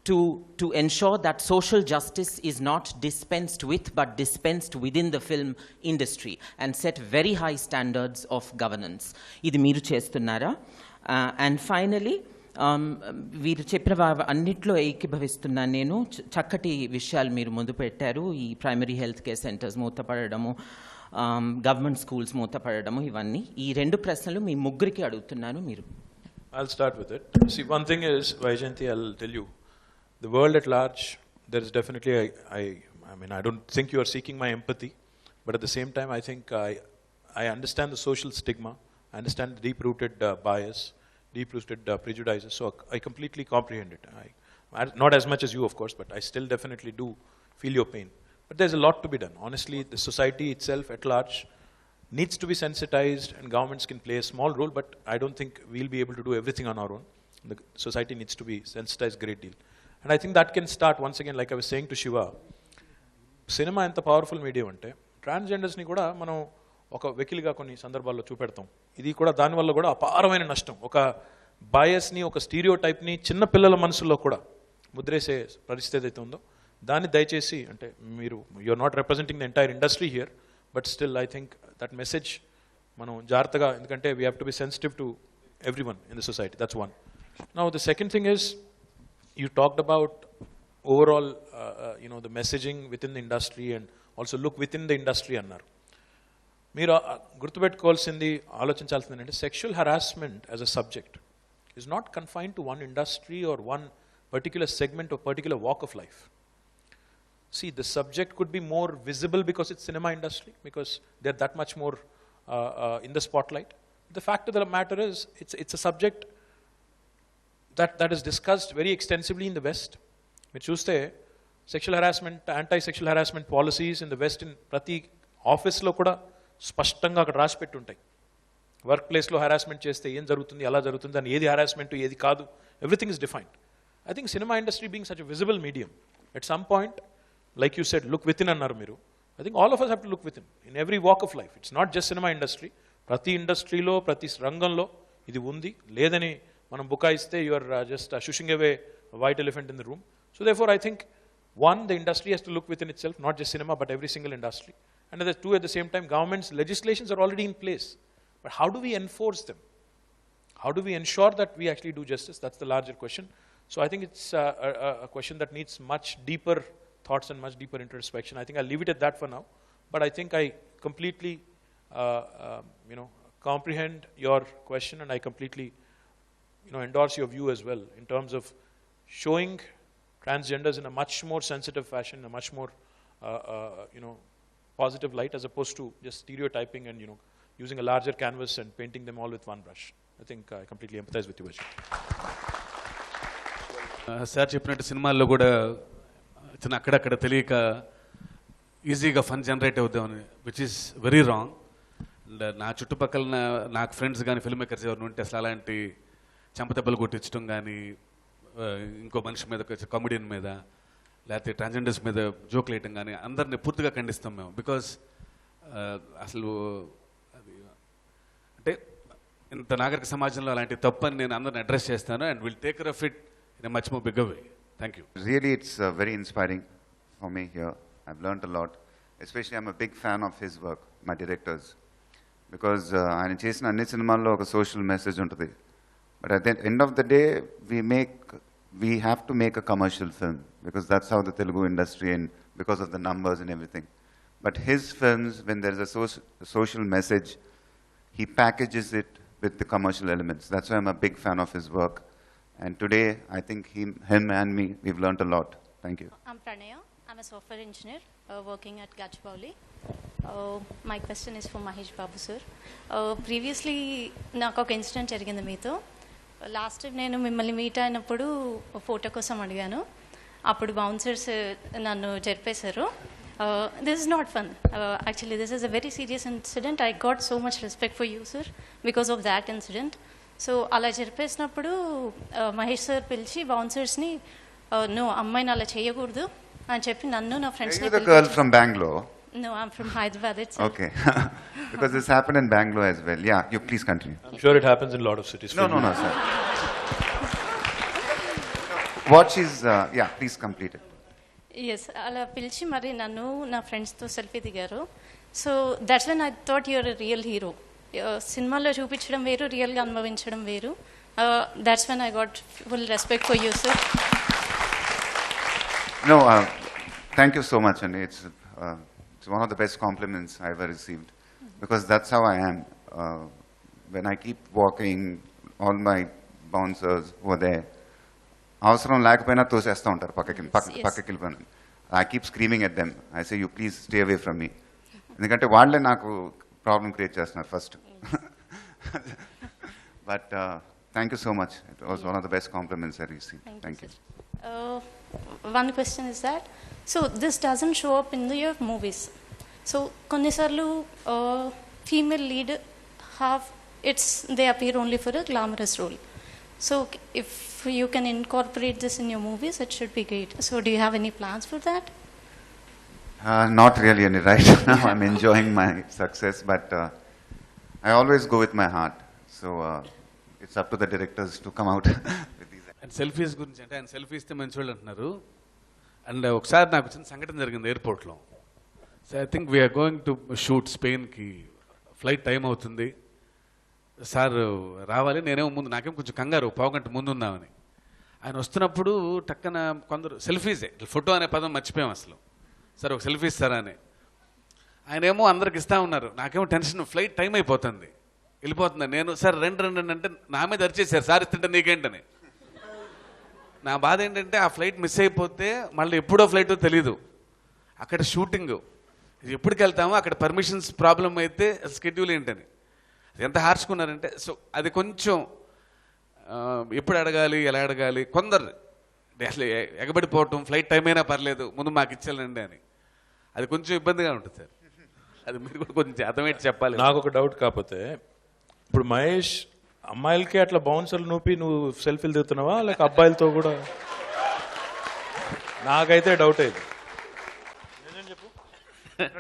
to ensure that social justice is not dispensed with but dispensed within the film industry and set very high standards of governance? Idi meeru chestunnara? And finally, వీరు చెప్పిన అన్నిట్లో ఏకీభవిస్తున్నాను నేను. చక్కటి విషయాలు మీరు ముందు పెట్టారు. ఈ ప్రైమరీ హెల్త్ కేర్ సెంటర్స్ మూతపడము, గవర్నమెంట్ స్కూల్స్ మూతపడము, ఇవన్నీ. ఈ రెండు ప్రశ్నలు మీ ముగ్గురికి అడుగుతున్నాను. మీరు I'll start with it. See, one thing is, Vaijayanti, I'll tell you, the world at large, there is definitely, I mean, I don't think you are seeking my empathy, but at the same time, I think I understand the social stigma, I understand the deep-rooted bias, deep-rooted prejudices, so I completely comprehend it. Not as much as you, of course, but I still definitely do feel your pain. But there's a lot to be done. Honestly, the society itself at large needs to be sensitized, and governments can play a small role, but I don't think we'll be able to do everything on our own. The society needs to be sensitized a great deal. And I think that can start, once again, like I was saying to Shiva, cinema ఎంత powerful medium అంటే ట్రాన్స్జెండర్స్ని కూడా మనం ఒక వెకిలిగా కొన్ని సందర్భాల్లో చూపెడతాం. ఇది కూడా దానివల్ల కూడా అపారమైన నష్టం. ఒక బయాస్ని, ఒక స్టీరియో టైప్ని చిన్న పిల్లల మనసుల్లో కూడా ముద్రేసే పరిస్థితి ఏదైతే ఉందో దాన్ని దయచేసి, అంటే మీరు you're not representing the entire industry here, but still I think that message మనం జాగ్రత్తగా, ఎందుకంటే we have to be sensitive to every one in the society. That's one. Now the second thing is, you talked about overall, the messaging within the industry and also look within the industry annaru. మీరు గుర్తుపెట్టుకోవాల్సింది, ఆలోచించాల్సింది ఏంటంటే, sexual harassment as a subject is not confined to one industry or one particular segment or particular walk of life. See, the subject could be more visible because it's cinema industry, because they're that much more in the spotlight. The fact of the matter is, it's a subject that is discussed very extensively in the West. మీరు చూస్తే sexual harassment, anti-sexual harassment policies in the west, in ప్రతి ఆఫీస్లో కూడా స్పష్టంగా అక్కడ రాసి పెట్టి ఉంటాయి. వర్క్ ప్లేస్లో హరాస్మెంట్ చేస్తే ఏం జరుగుతుంది, ఎలా జరుగుతుంది, అని ఏది హరాస్మెంట్ ఏది కాదు, everything is defined. I think cinema industry being such a visible medium, at some point, like you said, look within అన్నారు మీరు. I think all of us have to look within every walk of life. It's not just cinema industry. ప్రతి ఇండస్ట్రీలో, ప్రతి రంగంలో ఇది ఉంది. లేదని మనం బుకాయిస్తే you are just shushing away white elephant in the room. So therefore I think, one, the industry has to look within itself, not just cinema, but every single industry. And two, at the same time, government's legislations are already in place. But how do we enforce them? How do we ensure that we actually do justice? That's the larger question. So I think it's a question that needs much deeper thoughts and much deeper introspection. I think I'll leave it at that for now. But I think I completely, comprehend your question, and I completely, endorse your view as well in terms of showing transgenders in a much more sensitive fashion, in a much more, positive light, as opposed to just stereotyping and, using a larger canvas and painting them all with one brush. I think I completely empathize with you, Vijay. Sir చెప్పినట్టు సినిమాల్లో కూడా చిన్న అక్కడక్కడ తెలియక ఈజీగా fun generate అవుతామని, which is very wrong. And నా చుట్టుపక్కల నాకు ఫ్రెండ్స్ కానీ ఫిల్మ్ మేకర్స్ ఎవరు ఉంటే అసలు అలాంటి చెంపదెబ్బలు కొట్టించడం కానీ, ఇంకో మనిషి మీద కామెడియన్ మీద లేకపోతే ట్రాన్స్జెండర్స్ మీద జోకులు వేయటం కానీ అందరిని పూర్తిగా ఖండిస్తాం మేము. బికాస్ అసలు అది అంటే ఇంత నాగరిక సమాజంలో అలాంటి తప్పని నేను అందరిని అడ్రస్ చేస్తాను. And will take care of it in a much more bigger way. Thank you. Really, it's very inspiring for me here. I've learned a lot. Especially, I'm a big fan of his work, my directors. Because ఆయన చేసిన అన్ని సినిమాల్లో ఒక social message ఉంటుంది. But at the end of the day, we have to make a commercial film. Because that's how the Telugu industry, and because of the numbers and everything. But his films, when there's a social message, he packages it with the commercial elements. That's why I'm a big fan of his work. And today, I think him and me, we've learned a lot. Thank you. I'm Pranaya. I'm a software engineer working at Gachibowli. My question is for Mahesh Babu sir. Previously, నాకు ఒక incident జరిగింది మీతో. Last time నేను మిమ్మల్ని meet అయినప్పుడు photo కోసం అడిగాను. అప్పుడు బౌన్సర్స్ నన్ను జరిపేశారు. This is not fun. Actually, this is a very serious incident. I got so much respect for you, sir, because of that incident. So అలా జరిపేసినప్పుడు మహేష్ సార్ పిలిచి బౌన్సర్స్ని నో అమ్మాయిని అలా చేయకూడదు అని చెప్పి నన్ను నా ఫ్రెండ్స్ని. Are you the girl from Bangalore? No, I'm from Hyderabad itself. Okay. Because this happened in Bangalore as well. Yeah, you please continue. I'm sure it happens in a lot of cities. No, sir. What she's, yeah, please complete it. Yes, అలా పిలిచి మరి నన్ను నా ఫ్రెండ్స్తో selfie దిగారు. So that's when I thought you're a real hero. సినిమాల్లో చూపించడం వేరు, రియల్గా అనుభవించడం వేరు. That's when I got full respect for you sir. No, thank you so much, and it's one of the best compliments I ever received, because that's how I am. When I keep walking, all my bouncers were there. అవసరం లేకపోయినా తోసేస్తూ ఉంటారు పక్కకి వెళ్ళిపోయిన. I keep screaming at them. I say you please stay away from మీ. ఎందుకంటే వాళ్ళే నాకు problem create చేస్తున్నారు first. But thank you so much. It was one of the best compliments I received. Thank you. One question is that, so this doesn't show up in your movies. So కొన్నిసార్లు female lead they appear only for a glamorous role. So if you can incorporate this in your movies, it should be great. So do you have any plans for that? Not really any right now. I'm enjoying my success, but I always go with my heart. So it's up to the directors to come out with these. And selfies గురించి అంటే ఆయన selfie ఇస్తే మంచి వాళ్ళు అంటున్నారు. And ఒకసారి నాకు చిన్న సంఘటన జరిగింది ఎయిర్పోర్ట్లో. So I think we're going to shoot స్పెయిన్కి. ఫ్లైట్ టైం అవుతుంది, సార్ రావాలి. నేనేమో ముందు, నాకేమో కొంచెం కంగారు, పావుగంట ముందు ఉన్నామని. ఆయన వస్తున్నప్పుడు టక్కన కొందరు సెల్ఫీసే, ఫోటో అనే పదం మర్చిపోయాం అసలు. సార్ ఒక సెల్ఫీ ఇస్తారా అని. ఆయనేమో అందరికి ఇస్తా ఉన్నారు. నాకేమో టెన్షన్, ఫ్లైట్ టైం అయిపోతుంది, వెళ్ళిపోతుంది. నేను సార్ రెండు అంటే నా మీద అరిచేశారు, సార్ ఇస్తుంటే నీకేంటని. నా బాధ ఏంటంటే ఆ ఫ్లైట్ మిస్ అయిపోతే మళ్ళీ ఎప్పుడో ఫ్లైటో తెలీదు. అక్కడ షూటింగ్ ఎప్పటికి వెళ్తామో అక్కడ పర్మిషన్స్ ప్రాబ్లం అయితే స్కెడ్యూల్ ఏంటని ఎంత హార్చుకున్నారంటే. సో అది కొంచెం ఎప్పుడు అడగాలి, ఎలా అడగాలి, కొందరు అసలు ఎగబడిపోవటం, ఫ్లైట్ టైం అయినా పర్లేదు ముందు మాకు ఇచ్చాలండి అని. అది కొంచెం ఇబ్బందిగా ఉంటుంది సార్. అది మీరు కూడా కొంచెం అర్థమేంటి చెప్పాలి. నాకు ఒక డౌట్, కాకపోతే ఇప్పుడు మహేష్ అమ్మాయిలకి అట్లా బౌన్సర్లు నూపి నువ్వు సెల్ఫీలు దిగుతున్నావా, లేక అబ్బాయిలతో కూడా? నాకైతే డౌట్ అయింది.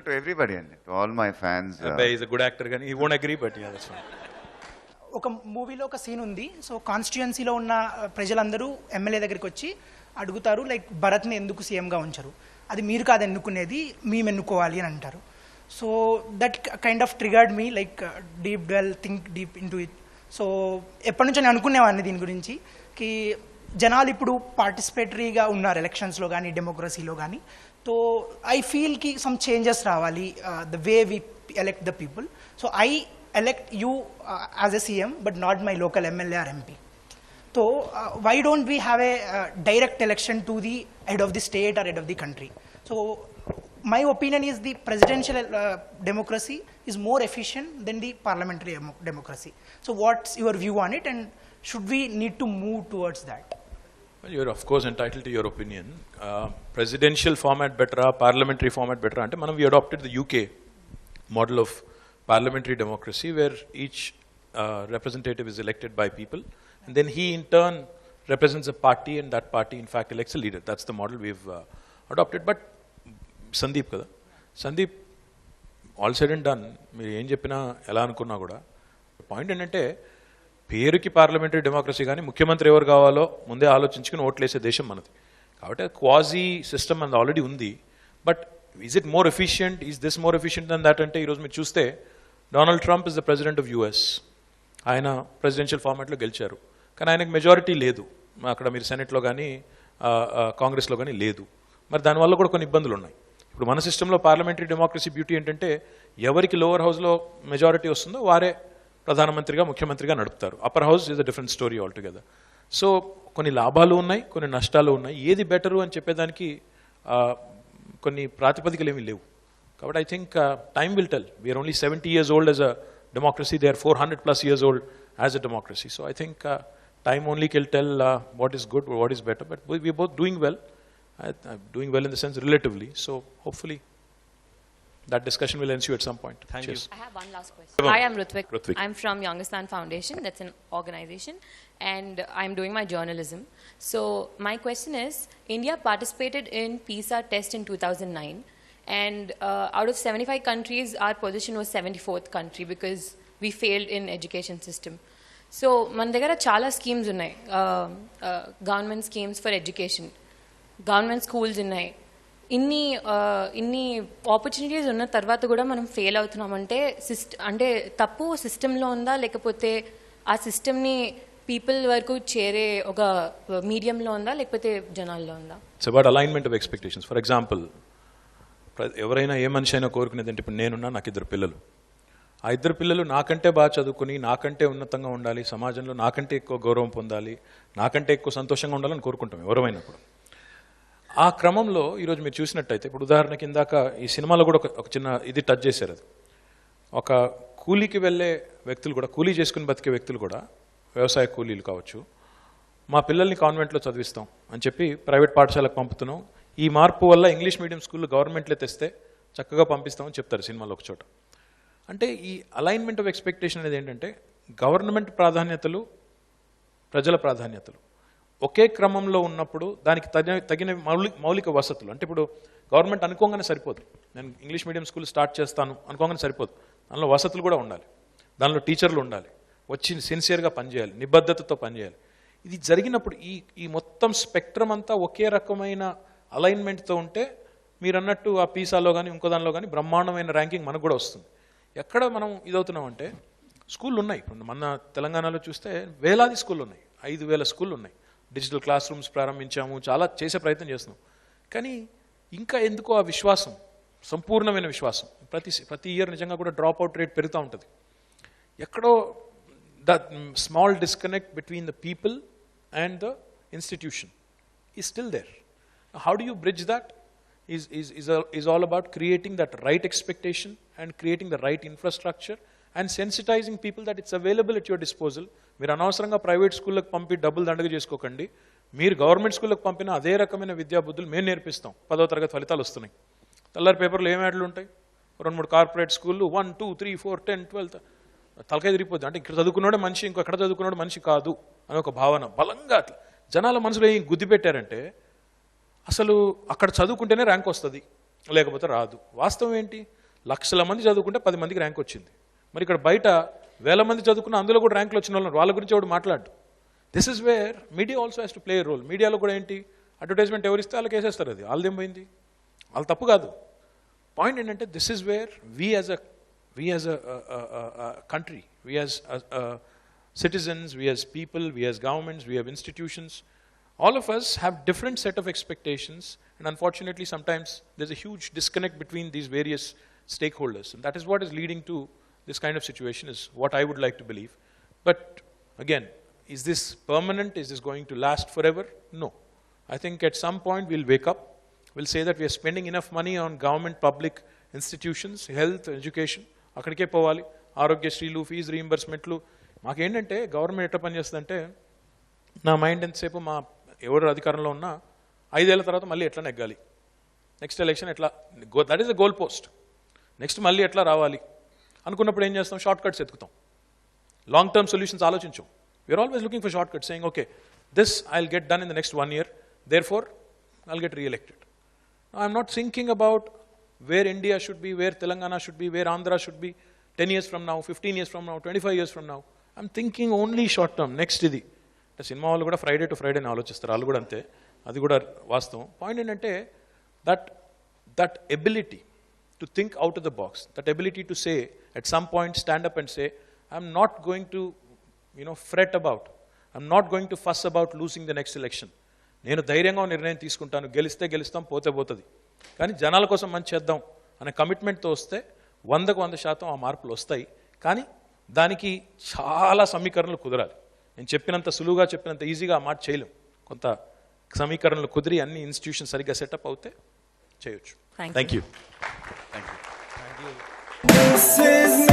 To everybody, to all my fans. He's a good actor, కానీ he won't agree, but yeah, that's fine. ఒక మూవీలో ఒక సీన్ ఉంది. సో కాన్స్టిట్యుయెన్సీలో ఉన్న ప్రజలందరూ ఎమ్మెల్యే దగ్గరికి వచ్చి అడుగుతారు, లైక్ భరత్ని ఎందుకు సీఎంగా ఉంచరు, అది మీరు కాదు ఎన్నుకునేది, మేము ఎన్నుకోవాలి అని అంటారు. So that kind of triggered me, like think deep in to it. So ఎప్పటి నుంచో నేను అనుకునేవాడిని దీని గురించి, కి జనాలు ఇప్పుడు పార్టిసిపేటరీగా ఉన్నారు ఎలక్షన్స్లో కానీ డెమోక్రసీలో కానీ. సో ఐ ఫీల్ కి సమ్ చేంజెస్ రావాలి, the way we elect the people. So I elect you as a CM, but not my local MLA or MP. So why don't we have a direct election to the head of the state or head of the country? So my opinion is the presidential democracy is more efficient than the parliamentary democracy. So what's your view on it, and should we need to move towards that? Well, you're of course entitled to your opinion. Presidential format better, parliamentary format better. Ante manam we adopted the UK model of parliamentary democracy where each representative is elected by people and then he in turn represents a party and that party in fact elects a leader. That's the model we've adopted. But Sandeep kada, Sandeep all said and done, మీరు ఏం చెప్పినా ఎలా అనుకున్నా కూడా point ఏంటంటే పేరుకి parliamentary democracy కానీ ముఖ్యమంత్రి ఎవరు కావాలో ముందే ఆలోచించుకుని ఓట్లేసే దేశం మనది. కాబట్టి క్వాజీ సిస్టమ్ మనది ఆల్రెడీ ఉంది. But is it more efficient, is this more efficient than that అంటే ఈరోజు మీరు చూస్తే Donald Trump is the president of US. ఆయన ప్రెసిడెన్షియల్ ఫార్మాట్లో గెలిచారు కానీ ఆయనకు మెజారిటీ లేదు అక్కడ, మీరు సెనెట్లో కానీ కాంగ్రెస్లో కానీ లేదు. మరి దానివల్ల కూడా కొన్ని ఇబ్బందులు ఉన్నాయి. ఇప్పుడు మన సిస్టంలో పార్లమెంటరీ డెమోక్రసీ బ్యూటీ ఏంటంటే ఎవరికి లోవర్ హౌస్లో మెజారిటీ వస్తుందో వారే ప్రధానమంత్రిగా ముఖ్యమంత్రిగా నడుపుతారు. Upper house is a different story all together. So కొన్ని లాభాలు ఉన్నాయి, కొన్ని నష్టాలు ఉన్నాయి. ఏది బెటరు అని చెప్పేదానికి కొన్ని ప్రాతిపదికలు ఏమీ లేవు. కాబట్టి I think time will tell. We're only 70 years old as a democracy. They are 400+ years old as a democracy. So I think time only can tell what is good or what is better. But we are both doing well. Doing well in the sense relatively. So hopefully that discussion will ensue at some point. Thank Cheers. you. I have one last question. Hi, I'm Rutvik. Rutvik. I'm from Youngistan Foundation. That's an organization. And I'm doing my journalism. So my question is, India participated in PISA test in 2009. And out of 75 countries, our position was 74th country because we failed in education system. So మన దగ్గర చాలా schemes ఉన్నాయి, government schemes for education, government schools ఉన్నాయి. ఇన్ని opportunities ఉన్న తర్వాత కూడా మనం ఫెయిల్ అవుతున్నామంటే అంటే తప్పు సిస్టంలో ఉందా లేకపోతే ఆ సిస్టమ్ని పీపుల్ వరకు చేరే ఒక మీడియంలో ఉందా లేకపోతే జనాల్లో ఉందా? It's about alignment of expectations. For example, ఎవరైనా ఏ మనిషి అయినా కోరుకునేది అంటే ఇప్పుడు నేనున్నా, నాకు 2 పిల్లలు. ఆ 2 పిల్లలు నాకంటే బాగా చదువుకుని, నాకంటే ఉన్నతంగా ఉండాలి, సమాజంలో నాకంటే ఎక్కువ గౌరవం పొందాలి, నాకంటే ఎక్కువ సంతోషంగా ఉండాలని కోరుకుంటాం ఎవరైనప్పుడు. ఆ క్రమంలో ఈరోజు మీరు చూసినట్టయితే, ఇప్పుడు ఉదాహరణకి ఇందాక ఈ సినిమాలో కూడా ఒక చిన్న ఇది టచ్ చేశారు. అది ఒక కూలీకి వెళ్ళే వ్యక్తులు కూడా, కూలీ చేసుకుని బతికే వ్యక్తులు కూడా, వ్యవసాయ కూలీలు కావచ్చు, మా పిల్లల్ని కాన్వెంట్లో చదివిస్తాం అని చెప్పి ప్రైవేట్ పాఠశాలకు పంపుతున్నాం, ఈ మార్పు వల్ల ఇంగ్లీష్ మీడియం స్కూల్లో గవర్నమెంట్లో తెస్తే చక్కగా పంపిస్తామని చెప్తారు సినిమాలో ఒక చోట. అంటే ఈ అలైన్మెంట్ ఆఫ్ ఎక్స్పెక్టేషన్ అనేది ఏంటంటే గవర్నమెంట్ ప్రాధాన్యతలు, ప్రజల ప్రాధాన్యతలు ఒకే క్రమంలో ఉన్నప్పుడు దానికి తగిన మౌలిక వసతులు, అంటే ఇప్పుడు గవర్నమెంట్ అనుకోగానే సరిపోదు, నేను ఇంగ్లీష్ మీడియం స్కూల్ స్టార్ట్ చేస్తాను అనుకోగానే సరిపోదు, దానిలో వసతులు కూడా ఉండాలి, దానిలో టీచర్లు ఉండాలి, వచ్చి సిన్సియర్గా పనిచేయాలి, నిబద్ధతతో పనిచేయాలి. ఇది జరిగినప్పుడు ఈ మొత్తం స్పెక్ట్రమ్ అంతా ఒకే రకమైన అలైన్మెంట్తో ఉంటే మీరు అన్నట్టు ఆ పీసాలో కానీ ఇంకో దానిలో కానీ బ్రహ్మాండమైన ర్యాంకింగ్ మనకు కూడా వస్తుంది. ఎక్కడ మనం ఇదవుతున్నామంటే స్కూళ్ళు ఉన్నాయి, ఇప్పుడు మన తెలంగాణలో చూస్తే వేలాది స్కూళ్ళు ఉన్నాయి, 5,000 స్కూళ్ళు ఉన్నాయి, డిజిటల్ క్లాస్ రూమ్స్ ప్రారంభించాము, చాలా చేసే ప్రయత్నం చేస్తున్నాం. కానీ ఇంకా ఎందుకో ఆ విశ్వాసం, సంపూర్ణమైన విశ్వాసం, ప్రతి ఇయర్ నిజంగా కూడా డ్రాప్ అవుట్ రేట్ పెరుగుతూ ఉంటుంది. ఎక్కడో the small disconnect between the people and the institution is still there. How do you bridge that is all about creating that right expectation and creating the right infrastructure and sensitizing people that it's available at your disposal. మీరు అనవసరంగా private స్కూళ్ళకి పంపి డబ్బులు దండగ చేసుకోకండి, మీరు government స్కూళ్ళకి పంపిన అదే రకమైన విద్యాబుద్ధులు మేము నేర్పిస్తాం. 10వ తరగతి ఫలితాలు వస్తున్నాయి, తెల్లారి పేపర్లో ఏం యాడ్లు ఉంటాయి, 2-3 కార్పొరేట్ స్కూళ్ళు 1, 2, 3, 4, 10, 12 తలకాయ తిరిగిపోద్ది. అంటే ఇక్కడ చదువుకున్నాడే మనిషి, ఇంకొక్కడ చదువుకున్నాడు మనిషి కాదు అని ఒక భావన బలంగా అట్లా జనాల మనసులో ఏం గుద్ది పెట్టారంటే అసలు అక్కడ చదువుకుంటేనే ర్యాంక్ వస్తుంది లేకపోతే రాదు. వాస్తవం ఏంటి, లక్షల మంది చదువుకుంటే 10 మందికి ర్యాంక్ వచ్చింది. మరి ఇక్కడ బయట 1000 మంది చదువుకున్న అందులో కూడా ర్యాంకులు వచ్చిన వాళ్ళ గురించి ఎవడు మాట్లాడు. This is where media also has to play role. మీడియాలో కూడా ఏంటి, అడ్వర్టైజ్మెంట్ ఎవరిస్తే వాళ్ళకి వేసేస్తారు, అది వాళ్ళదేం పోయింది, వాళ్ళ తప్పు కాదు. పాయింట్ ఏంటంటే this is where we as a country, we as citizens, we as people, we as governments, we have institutions, all of us have different set of expectations, and unfortunately sometimes there's a huge disconnect between these various stakeholders, and that is what is leading to this kind of situation, is what I would like to believe. But again, is this permanent, is this going to last forever? No. I think at some point we'll wake up, we'll say that we are spending enough money on government public institutions, health, education, అక్కడికే పోవాలి, ఆరోగ్యశ్రీలు, fee రీయింబర్స్మెంట్లు. మాకేంటంటే government ఎట్లా పనిచేస్తుందంటే, నా mind ఎంతసేపు మా ఎవరు అధికారంలో ఉన్నా 5 ఏళ్ల తర్వాత మళ్ళీ ఎట్లా నెగ్గాలి, నెక్స్ట్ ఎలక్షన్ ఎట్లా, that is the goal post. Next మళ్ళీ ఎట్లా రావాలి అనుకున్నప్పుడు ఏం చేస్తాం, షార్ట్ కట్స్ ఎత్తుకుతాం, లాంగ్ టర్మ్ సొల్యూషన్స్ ఆలోచించాం. We're always looking for shortcuts, saying okay this I will get done in the next 1 year, therefore I will get reelected. I'm not thinking about where India should be, where Telangana should be, where Andhra should be 10 years from now, 15 years from now, 25 years from now. I'm thinking only short term, next ఇది. అంటే cinema వాళ్ళు కూడా Friday to Friday ఆలోచిస్తారు, వాళ్ళు కూడా అంతే, అది కూడా వాస్తవం. పాయింట్ ఏంటంటే that ability to think out of the box, that ability to say at some point stand up and say, I'm not going to fret about, I'm not going to fuss about losing the next election. నేను ధైర్యంగా నిర్ణయం తీసుకుంటాను, గెలిస్తే గెలుస్తాం, పోతే పోతుంది, కానీ జనాల కోసం మంచి చేద్దాం అనే కమిట్మెంట్తో వస్తే 100% ఆ మార్పులు వస్తాయి. కానీ దానికి చాలా సమీకరణలు కుదరాలి. నేను చెప్పినంత సులువుగా, చెప్పినంత ఈజీగా ఆ మాట చేయలేం. కొంత సమీకరణలు కుదిరి అన్ని ఇన్స్టిట్యూషన్ సరిగ్గా సెటప్ అవుతే చేయొచ్చు. Thank you. This is